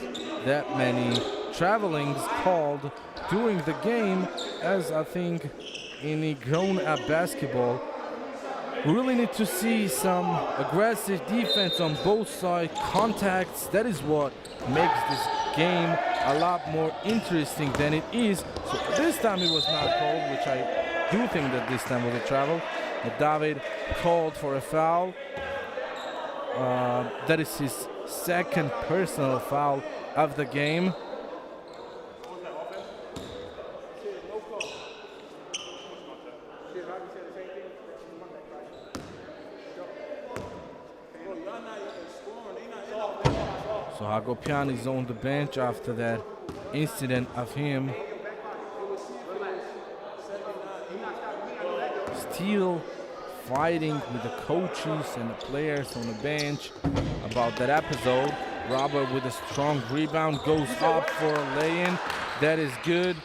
that many travelings called during the game, as I think in a grown-up basketball we really need to see some aggressive defense on both sides, contacts. That is what makes this game a lot more interesting than it is. So this time it was not called, which I do think that this time was a travel. But David called for a foul. That is his second personal foul of the game. So Hagopian is on the bench after that incident of him. Still fighting with the coaches and the players on the bench about that episode. Robert with a strong rebound goes up for a lay-in. That is good.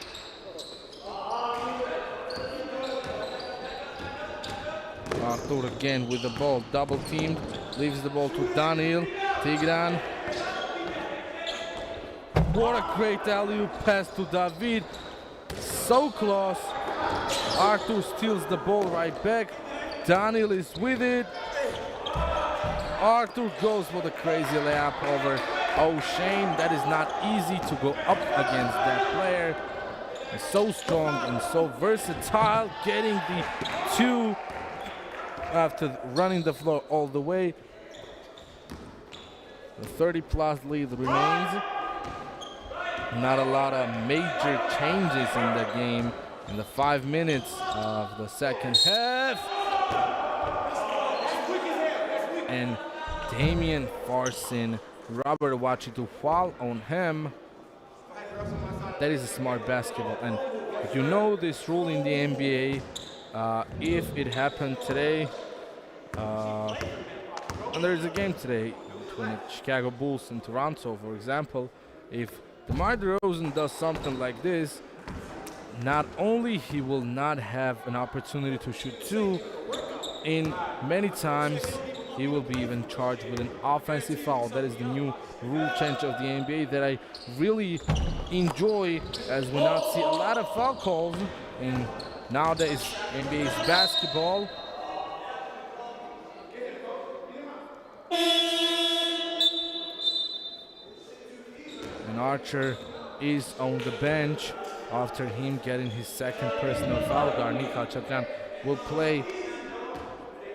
Artur again with the ball, double teamed, leaves the ball to Daniel. Tigran. What a great alley-oop pass to David. So close. Artur steals the ball right back. Daniel is with it. Artur goes for the crazy layup over O'Shane. That is not easy to go up against that player. He's so strong and so versatile, getting the two after running the floor all the way. The 30-plus lead remains. Not a lot of major changes in the game in the 5 minutes of the second half. And Damian forcing Robert Wachi to foul on him. That is a smart basketball. And you know this rule in the NBA, if it happened today, and there is a game today between the Chicago Bulls and Toronto, for example, if DeMar DeRozan does something like this, not only he will not have an opportunity to shoot two, in many times he will be even charged with an offensive foul. That is the new rule change of the NBA that I really enjoy, as we not see a lot of foul calls in nowadays NBA's basketball. And Archer is on the bench after him getting his second personal foul. Garnik Khachaturian will play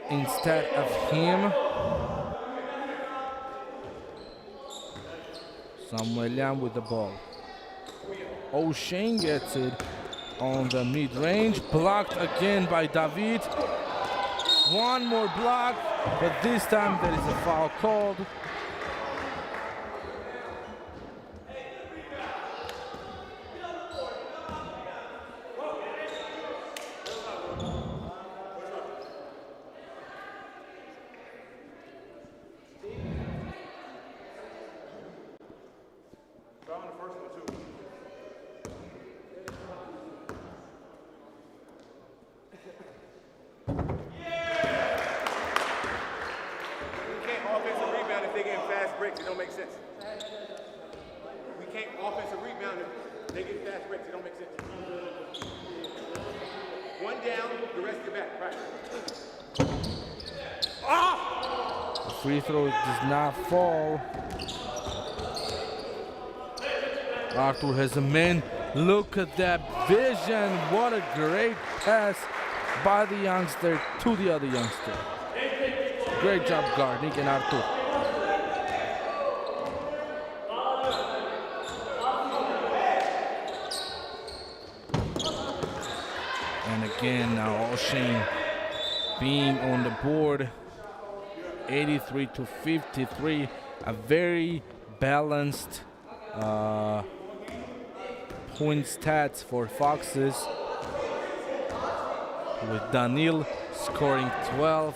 instead of him. Samuelian with the ball. O'Shane gets it on the mid-range. Blocked again by David. One more block, but this time there is a foul called. It don't make sense. We can't offensive rebound if they get fast breaks. It don't make sense. One down, the rest of your back. Right. The free throw does not fall. Arthur has a man. Look at that vision. What a great pass by the youngster to the other youngster. Great job, Garnik and Arthur. And again, now O'Shane being on the board, 83 to 53, a very balanced point stats for Foxes, with Daniil scoring 12,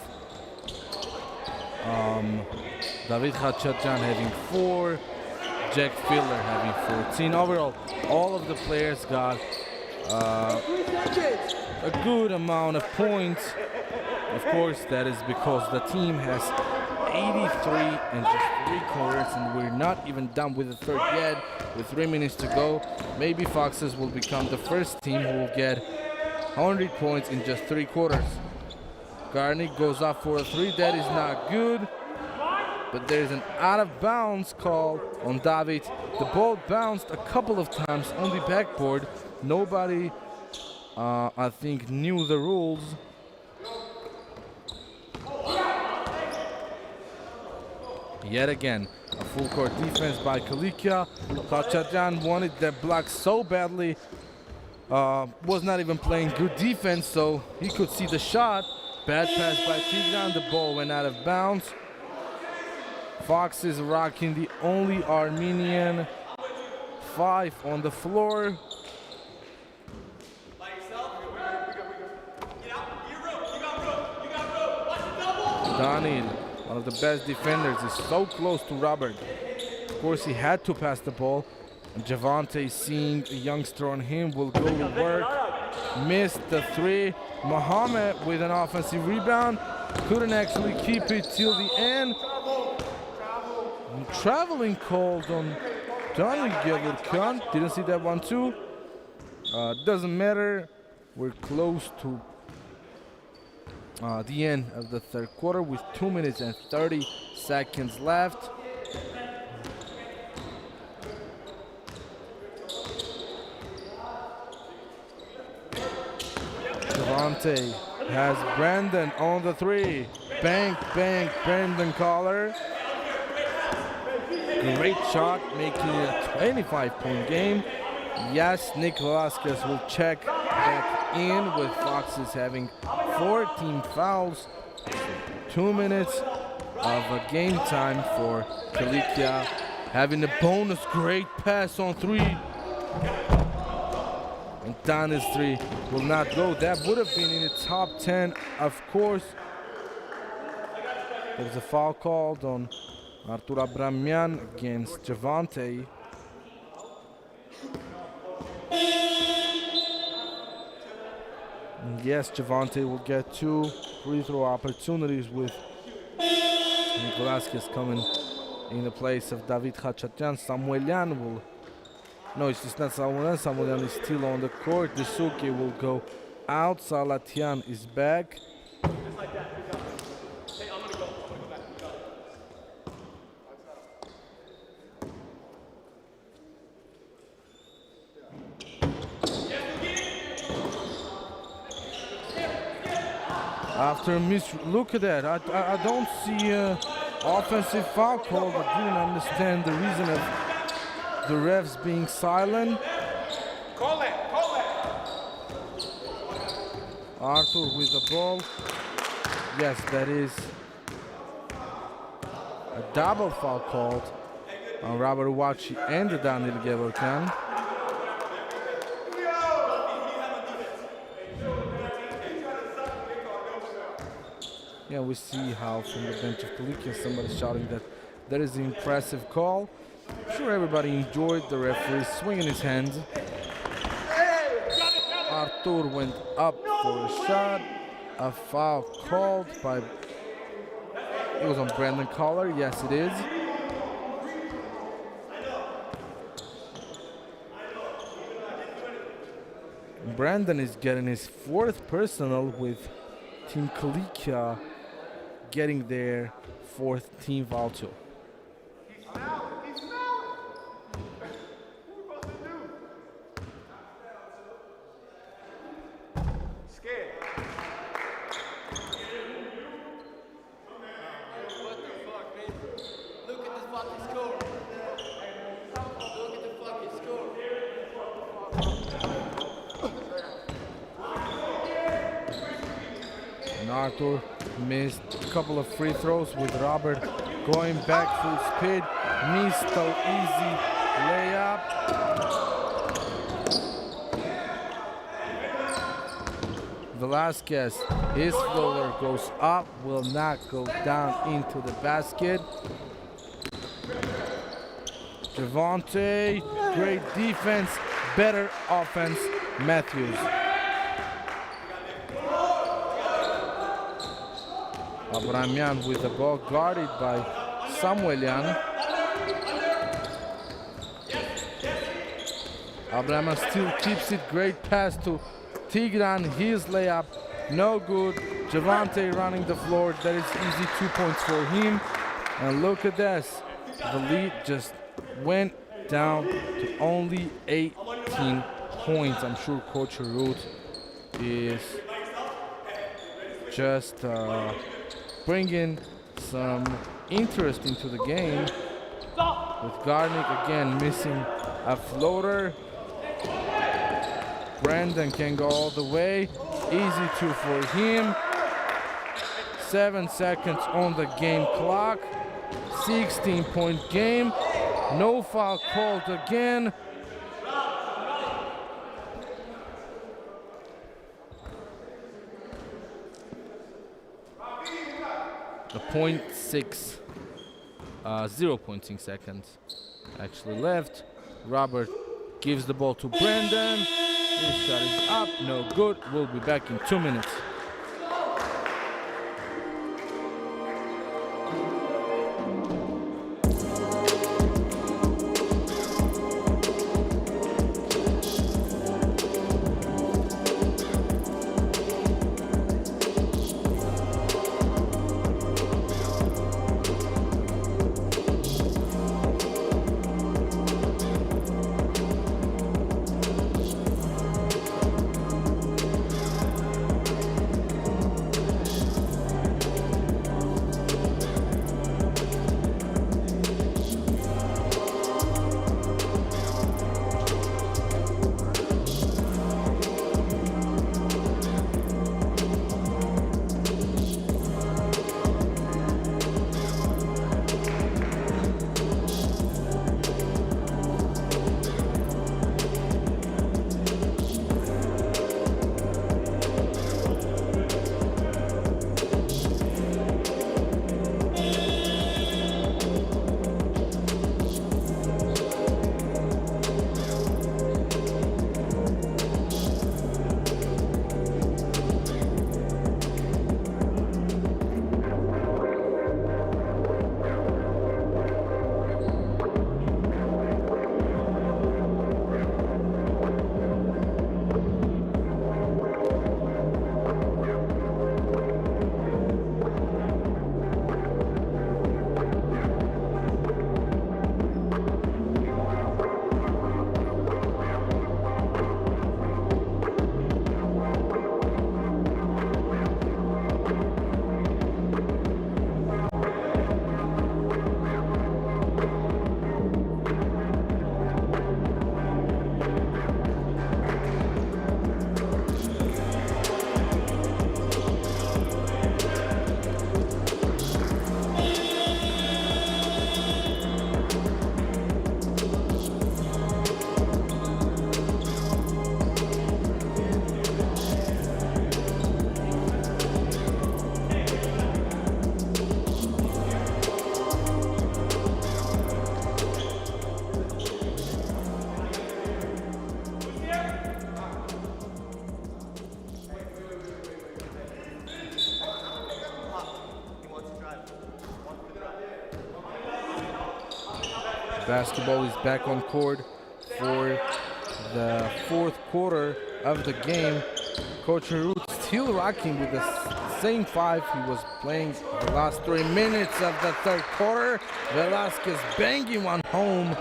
David Khachaturian having 4, Jack Filler having 14. Overall, all of the players got a good amount of points. Of course, that is because the team has 83 and just 3 quarters, and we're not even done with the third yet. With 3 minutes to go, maybe Foxes will become the first team who will get 100 points in just 3 quarters. Garnik goes up for a 3. That is not good, but there is an out of bounds call on David. The ball bounced a couple of times on the backboard. Nobody, I think, knew the rules. Yet again, a full court defense by Cilicia. Khachaturian wanted that block so badly. Was not even playing good defense, so he could see the shot. Bad pass by Tigran. The ball went out of bounds. Fox is rocking the only Armenian 5 on the floor. Daniil, one of the best defenders, is so close to Robert. Of course, he had to pass the ball. Javante, seeing a youngster on him, will go to work. Missed the 3. Mohamed with an offensive rebound. Couldn't actually keep it till the end. Traveling called on Daniil Gavurkan. Didn't see that one too. Doesn't matter. We're close to the end of the third quarter with 2 minutes and 30 seconds left. Javante has Brandon on the 3. Bank, Brandon Collar. great shot, making it a 25-point game. Yes, Nick Velasquez will check back in with Foxes having 14 fouls. 2 minutes of a game time for Cilicia. Having a bonus, great pass on three. And Danis three will not go. That would have been in the top 10, of course. There's a foul called on Artur Abramian against Javante. And yes, Javante will get 2 free throw opportunities with Nick Velasquez coming in the place of David Khachatyan. Samuelian will... No, it's just not Samuelian. Samuelian is still on the court. Desuke will go out. Salatian is back. After a miss, look at that. I don't see offensive foul call. I didn't understand the reason of the refs being silent. Call that, call that. Arthur with the ball. Yes, that is a double foul called on Robert Wachi and Daniel Gevorkyan. Yeah, we see how from the bench of Cilicia somebody's shouting that that is an impressive call. I'm sure everybody enjoyed the referee swinging his hands. Artur went up for a shot. A foul called by... It was on Brandon Collar. Yes, it is. Brandon is getting his 4th personal with Team Cilicia getting their 4th team foul too. Arthur missed a couple of free throws with Robert going back full speed. Missed an easy layup. Velasquez, his floater goes up, will not go down into the basket. Javante, great defense, better offense, Matthews. Abramian with the ball guarded by Samuelian. Abramian still keeps it. Great pass to Tigran. His layup, no good. Javante running the floor. That is easy 2 points for him. And look at this. The lead just went down to only 18 points. I'm sure Coach Ruth is just bringing some interest into the game, with Garnick again missing a floater. Brandon can go all the way. Easy 2 for him. 7 seconds on the game clock. 16-point game. No foul called again. The 0.6 seconds actually left. Robert gives the ball to Brandon. His shot is up, no good. We'll be back in 2 minutes. Basketball is back on court for the fourth quarter of the game. Coach Root still rocking with the same five he was playing the last 3 minutes of the third quarter. Velasquez banging one home.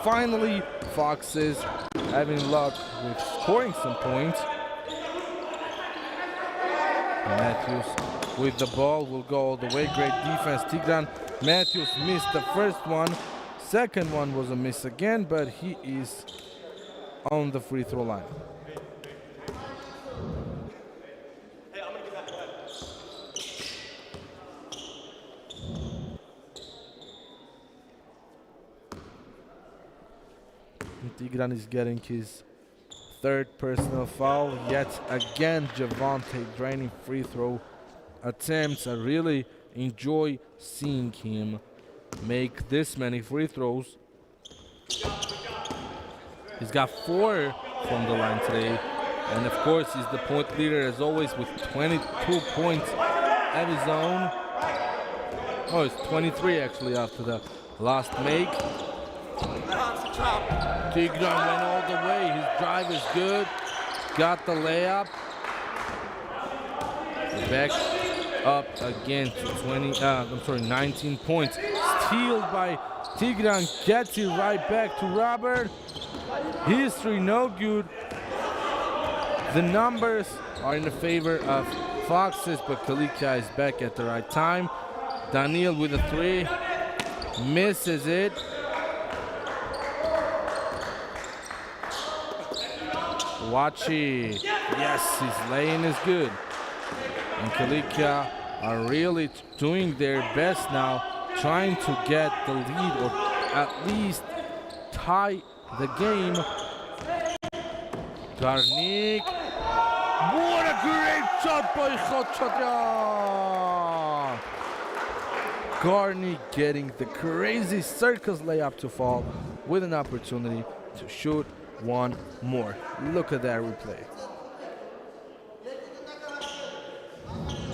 Finally, Foxes having luck with scoring some points. Matthews with the ball will go all the way. Great defense. Tigran Matthews missed the first one. Second one was a miss again, but he is on the free throw line. Tigran is getting his third personal foul. Yet again, Javante draining free throw attempts. I really enjoy seeing him make this many free throws. He's got 4 from the line today. And of course, he's the point leader as always with 22 points at his own. Oh, it's 23 actually after the last make. Tigran went all the way. His drive is good. Got the layup. Back up again to 19 points. Steal by Tigran. Gets it right back to Robert. History no good. The numbers are in the favor of Foxes, but Cilicia is back at the right time. Daniel with a 3. Misses it. Wachi. Yes, his lane is good. And Cilicia are really doing their best now, trying to get the lead or at least tie the game. Garnik. What a great shot by Khachatyan! Garnik getting the crazy circus layup to fall with an opportunity to shoot one more. Look at that replay.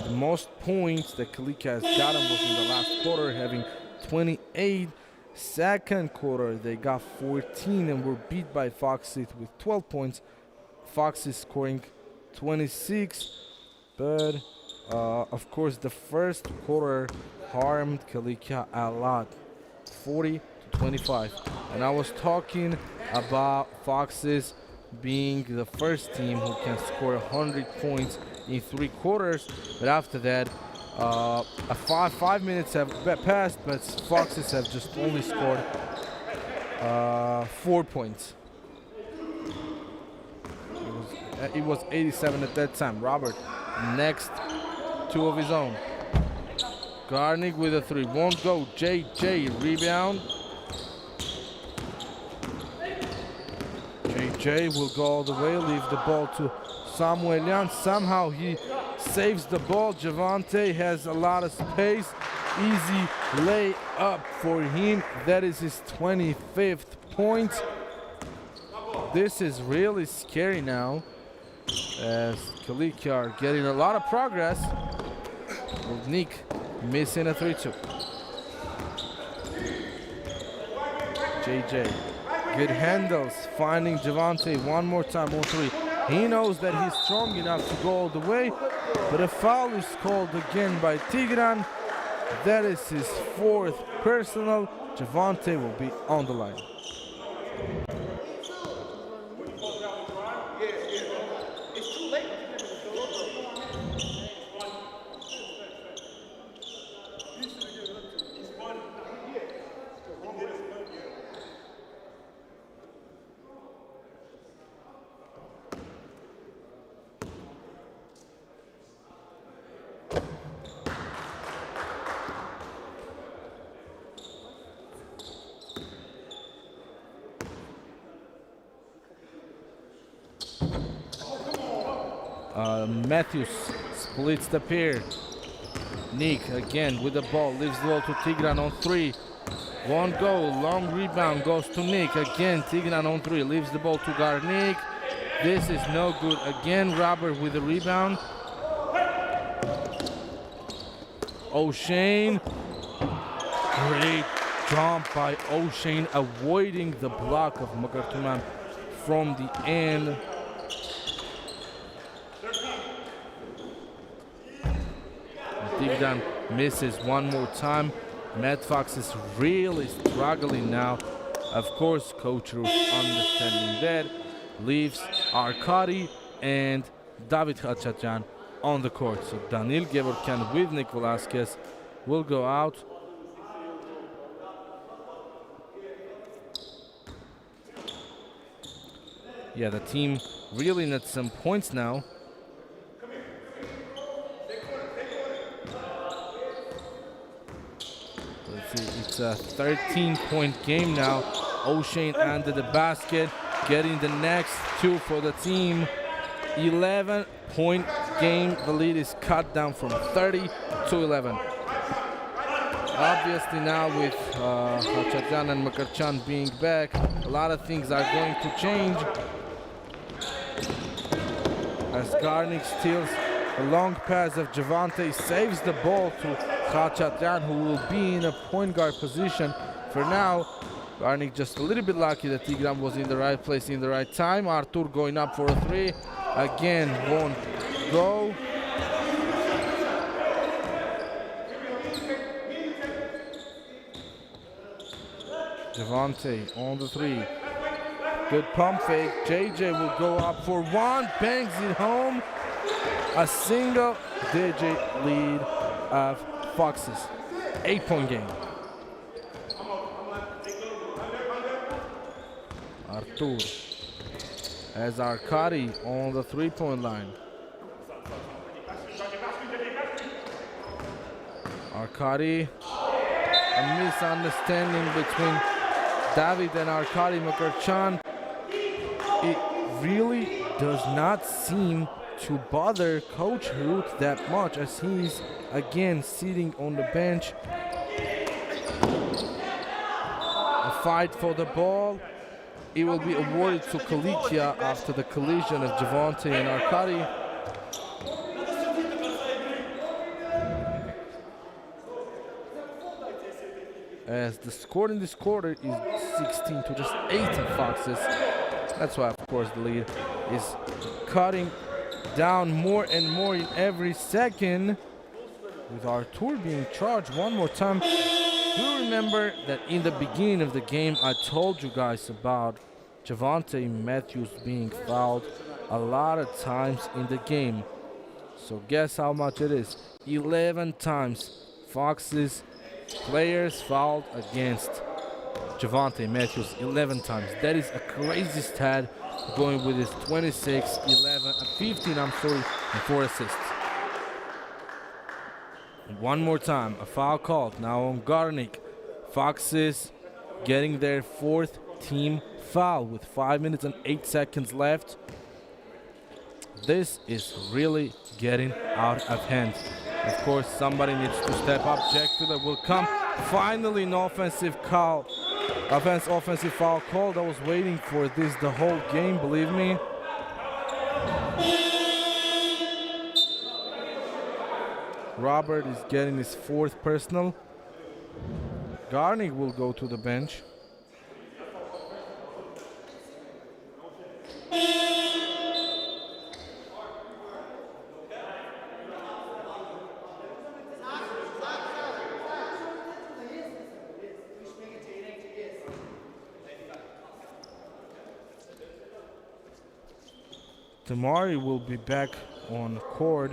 The most points that Cilicia has gotten was in the last quarter, having 28. Second quarter, they got 14 and were beat by Foxes with 12 points. Foxes scoring 26. But, of course, the first quarter harmed Cilicia a lot. 40-25. And I was talking about Foxes being the first team who can score 100 points in 3 quarters, but after that, 5 minutes have passed, but Foxes have just only scored 4 points. It was 87 at that time. Robert, next 2 of his own. Garnik with a 3, won't go. JJ rebound. JJ will go all the way, leave the ball to Samuelian. Somehow he saves the ball. Javante has a lot of space. Easy lay up for him. That is his 25th point. This is really scary now, as Cilicia are getting a lot of progress. Nick missing a 3-2. JJ. Good handles, finding Javante one more time on 3. He knows that he's strong enough to go all the way, but a foul is called again by Tigran. That is his 4th personal. Javante will be on the line. Matthews splits the pair. Nick again with the ball, leaves the ball to Tigran on 3. Won't go, long rebound goes to Nick. Again, Tigran on 3, leaves the ball to Garnik. This is no good. Again, Robert with the rebound. O'Shane. Great jump by O'Shane, avoiding the block of Makartuman from the end. Tigran misses one more time. Matt Fox is really struggling now. Of course, Coach Ruth, understanding that, leaves Arkady and David Khachatyan on the court. So Danil Gevorkyan with Nick Velasquez will go out. Yeah, the team really needs some points now. Let's see, it's a 13-point game now. O'Shane under the basket, getting the next two for the team. 11-point game. The lead is cut down from 30 to 11. Obviously now with Khachatyan and Makarchan being back, a lot of things are going to change. As Garnik steals a long pass of Javante, saves the ball to Khachatyan, who will be in a point guard position for now. Garnik just a little bit lucky that Tigran was in the right place in the right time. Artur going up for a three. Again, won't go. Javante on the three. Good pump fake. JJ will go up for one. Bangs it home. A single digit lead of Foxes. 8-point game. Artur has Arkady on the 3-point line. Arkady, a misunderstanding between David and Arkady Makarchan. It really does not seem to bother Coach Ruth that much, as he's again sitting on the bench. A fight for the ball. It will be awarded to Cilicia after the collision of Javante and Arkady. As the score in this quarter is 16 to just 8 of Foxes. That's why, of course, the lead is cutting down more and more in every second. With Artur being charged one more time. Do remember that in the beginning of the game, I told you guys about Javante Matthews being fouled a lot of times in the game. So guess how much it is? 11 times Foxes players fouled against Javante Matthews. 11 times. That is a crazy stat, going with his 26, 11, 15, and 4 assists. One more time, a foul called now on Garnik. Foxes getting their 4th team foul with 5 minutes and 8 seconds left. This is really getting out of hand. Of course, somebody needs to step up. Jack Filler will come. Finally, an offensive foul called. I was waiting for this the whole game, believe me. Robert is getting his 4th personal. Garnik will go to the bench. Damari will be back on court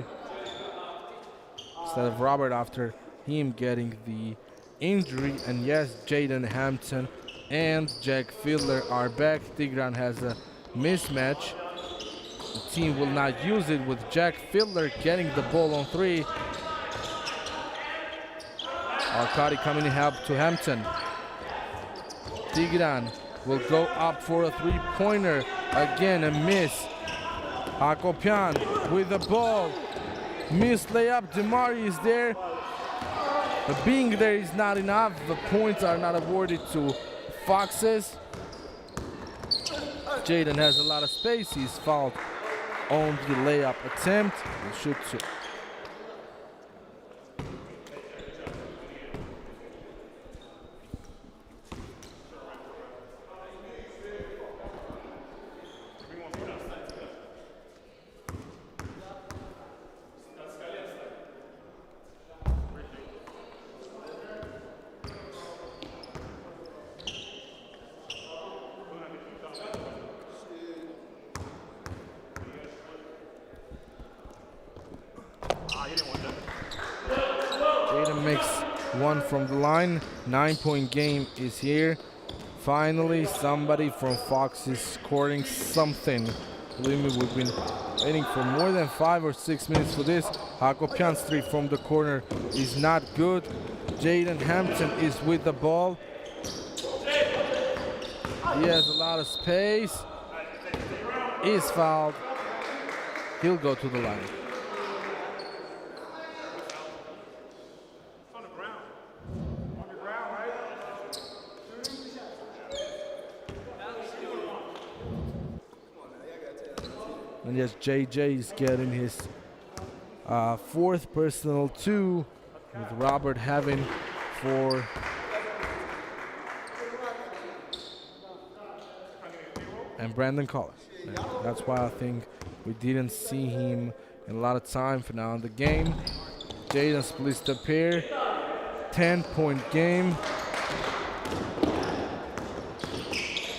instead of Robert after him getting the injury. And yes, Jaden Hampton and Jack Fiedler are back. Tigran has a mismatch. The team will not use it with Jack Fiedler getting the ball on 3. Arkady coming in help to Hampton. Tigran will go up for a 3-pointer. Again, a miss. Hakopian with the ball. Missed layup. Damari is there. But being there is not enough. The points are not awarded to Foxes. Jaden has a lot of space. He's fouled on the layup attempt. He'll shoot 2. Jaden makes one from the line. 9-point game is here. Finally, somebody from Fox is scoring something. Believe me, we've been waiting for more than 5 or 6 minutes for this. Hakopian's three from the corner is not good. Jaden Hampton is with the ball. He has a lot of space. Is fouled. He'll go to the line. And yes, JJ is getting his fourth personal 2, with Robert having 4. And Brandon Collins. And that's why I think we didn't see him in a lot of time for now in the game. Jaden splits the pair. 10-point game.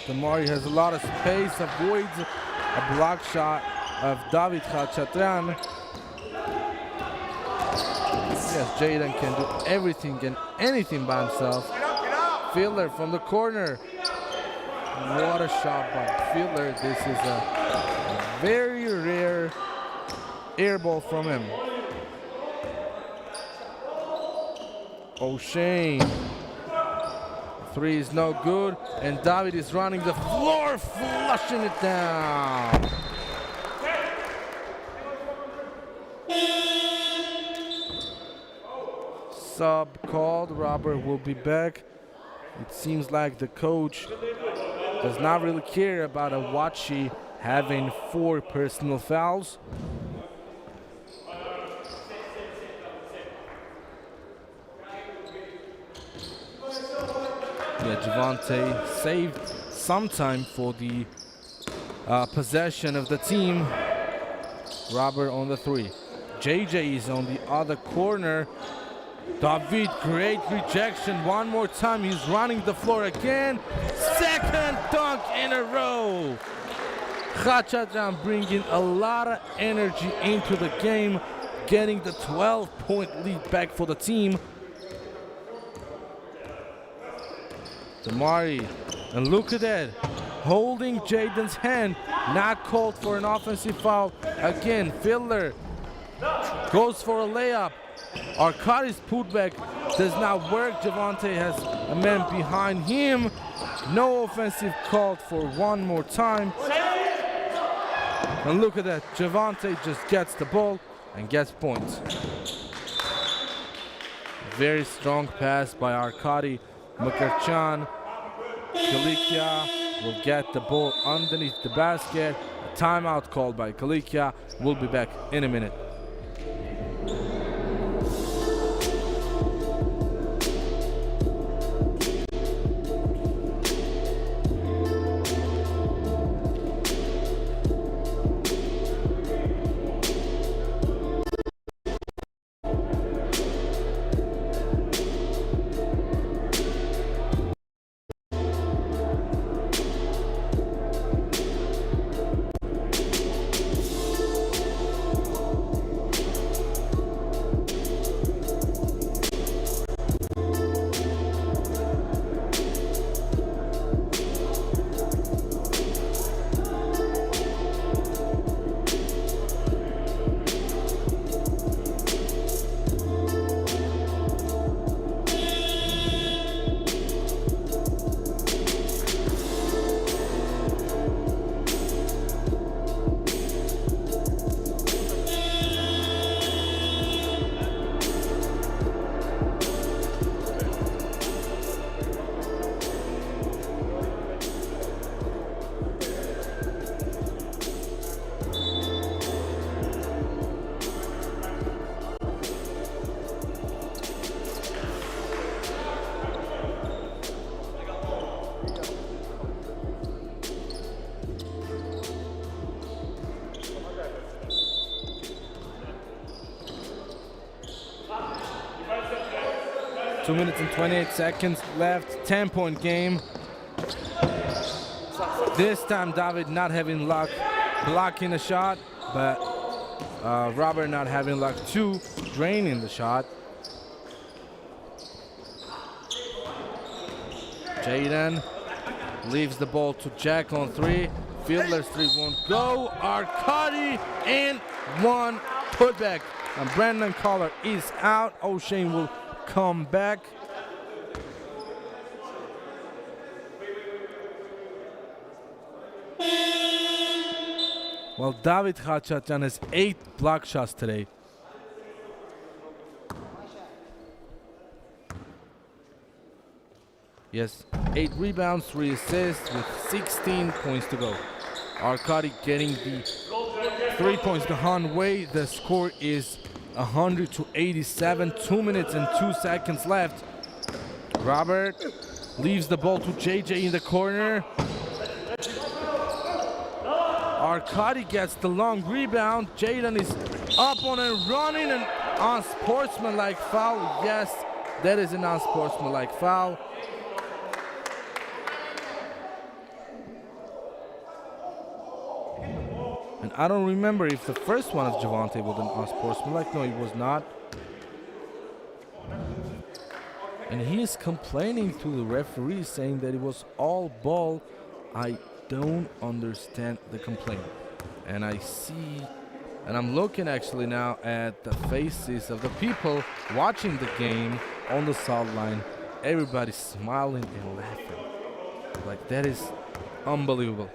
Damari has a lot of space, avoids a block shot of David Khachatyan. Yes, Jaden can do everything and anything by himself. Fielder from the corner. What a shot by Fielder. This is a very rare air ball from him. O'Shane. 3 is no good, and David is running the floor, flushing it down. Sub called. Robert will be back. It seems like the coach does not really care about Awachi having 4 personal fouls. Yeah, Javante saved some time for the possession of the team. Robert on the 3. JJ is on the other corner. David, great rejection. One more time, he's running the floor again. Second dunk in a row. Khachatyan bringing a lot of energy into the game, getting the 12-point lead back for the team. Damari, and look at that, holding Jaden's hand, not called for an offensive foul. Again, Fielder goes for a layup. Arkadi's putback does not work. Javante has a man behind him. No offensive called for one more time. And look at that, Javante just gets the ball and gets points. Very strong pass by Arkadi. Mukarchan. Cilicia will get the ball underneath the basket. A timeout called by Cilicia. We'll be back in a minute. Two minutes and 28 seconds left, 10-point game. This time David not having luck blocking a shot, but Robert not having luck too, draining the shot. Jaden leaves the ball to Jack on 3. Fielder's 3 won't go. Arcadi and 1 putback. And Brandon Collar is out. O'Shane will come back. Well, David Khachatyan has 8 block shots today. Yes, 8 rebounds, 3 assists with 16 points to go. Arcadi getting the 3 points the Han way. The score is 100-87, 2 minutes and 2 seconds left. Robert leaves the ball to JJ in the corner. Arcadi gets the long rebound. Jaden is up on and running, an unsportsmanlike foul. Yes, that is an unsportsmanlike foul. And I don't remember if the first one of Javante was an unsportsmanlike. No, it was not. And he is complaining to the referee, saying that it was all ball. I don't understand the complaint. And I see, and I'm looking actually now at the faces of the people watching the game on the sideline. Everybody's smiling and laughing. Like, that is unbelievable.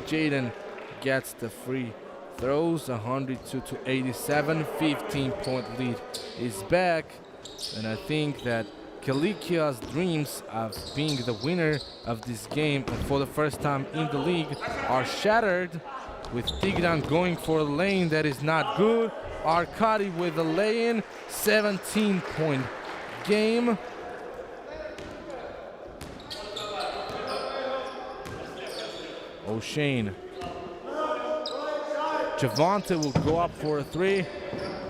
Jaden gets the free throws, 102-87, 15-point lead is back. And I think that Cilicia's dreams of being the winner of this game and for the first time in the league are shattered, with Tigran going for a lane that is not good. Arcadi with a lay-in, 17-point game. O'Shane. Javante will go up for a 3.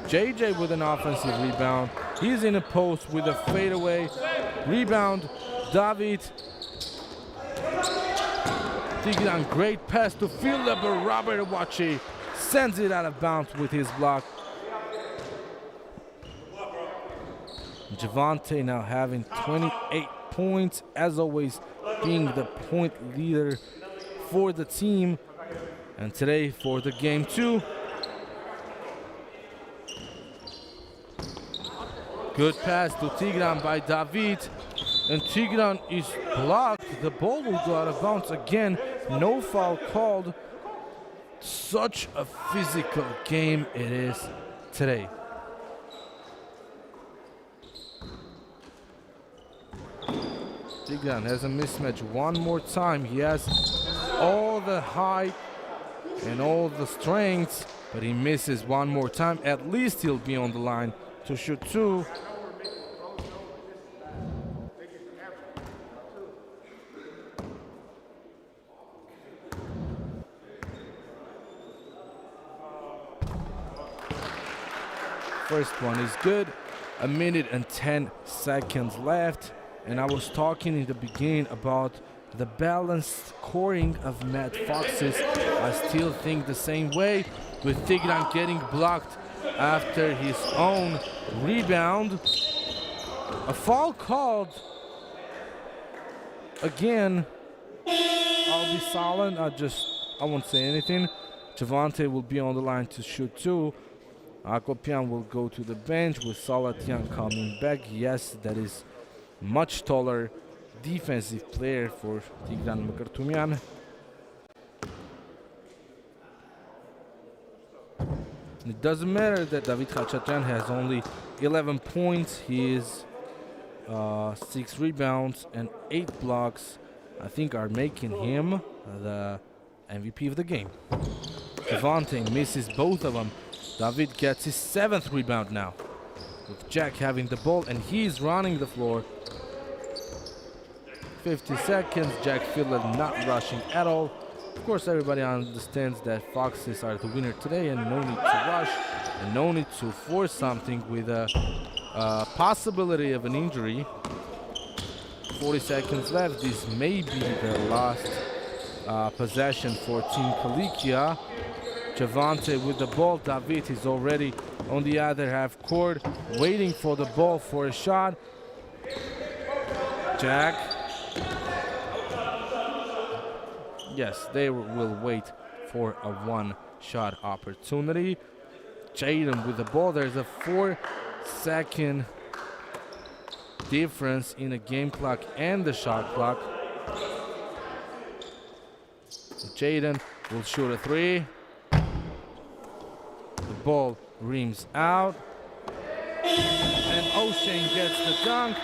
JJ with an offensive rebound. He's in a post with a fadeaway. Rebound, David. Tigran, great pass to fielder, but Robert Awachi sends it out of bounds with his block. Javante now having 28 points, as always being the point leader for the team. And today for the game 2. Good pass to Tigran by David. And Tigran is blocked. The ball will go out of bounds again. No foul called. Such a physical game it is today. Tigran has a mismatch one more time. He has all the height and all the strength, but he misses one more time. At least he'll be on the line to shoot 2. First one is good. 1 minute and 10 seconds left. And I was talking in the beginning about the balanced scoring of Matt Foxes. I still think the same way, with Tigran getting blocked after his own rebound. A foul called. Again, I'll be silent. I won't say anything. Javante will be on the line to shoot 2. Akopian will go to the bench with Salatian coming back. Yes, that is much taller defensive player for Tigran Mkartumian. It doesn't matter that David Khachatyan has only 11 points. He is 6 rebounds and 8 blocks. I think are making him the MVP of the game. Javante misses both of them. David gets his 7th rebound now, with Jack having the ball, and he's running the floor. 50 seconds, Jack Fiddler not rushing at all. Of course, everybody understands that Foxes are the winner today, and no need to rush, and no need to force something with a possibility of an injury. 40 seconds left. This may be the last possession for Team Cilicia. Javante with the ball. David is already on the other half court, waiting for the ball for a shot. Jack. Yes, they will wait for a one-shot opportunity. Jaden with the ball. There's a 4-second difference in the game clock and the shot clock. Jaden will shoot a three. The ball rims out. And O'Shane gets the dunk.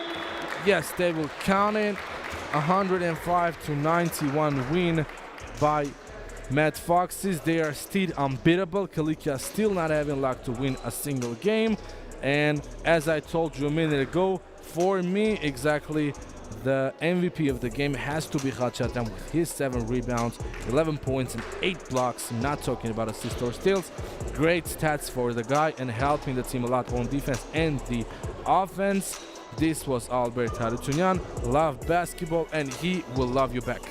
Yes, they will count it. 105-91 win by Mad Foxes. They are still unbeatable. Cilicia still not having luck to win a single game. And as I told you a minute ago, for me exactly, the MVP of the game has to be Khachatan with his 7 rebounds, 11 points and 8 blocks. Not talking about assists or steals. Great stats for the guy and helping the team a lot on defense and the offense. This was Albert Harutyunyan. Love basketball and he will love you back.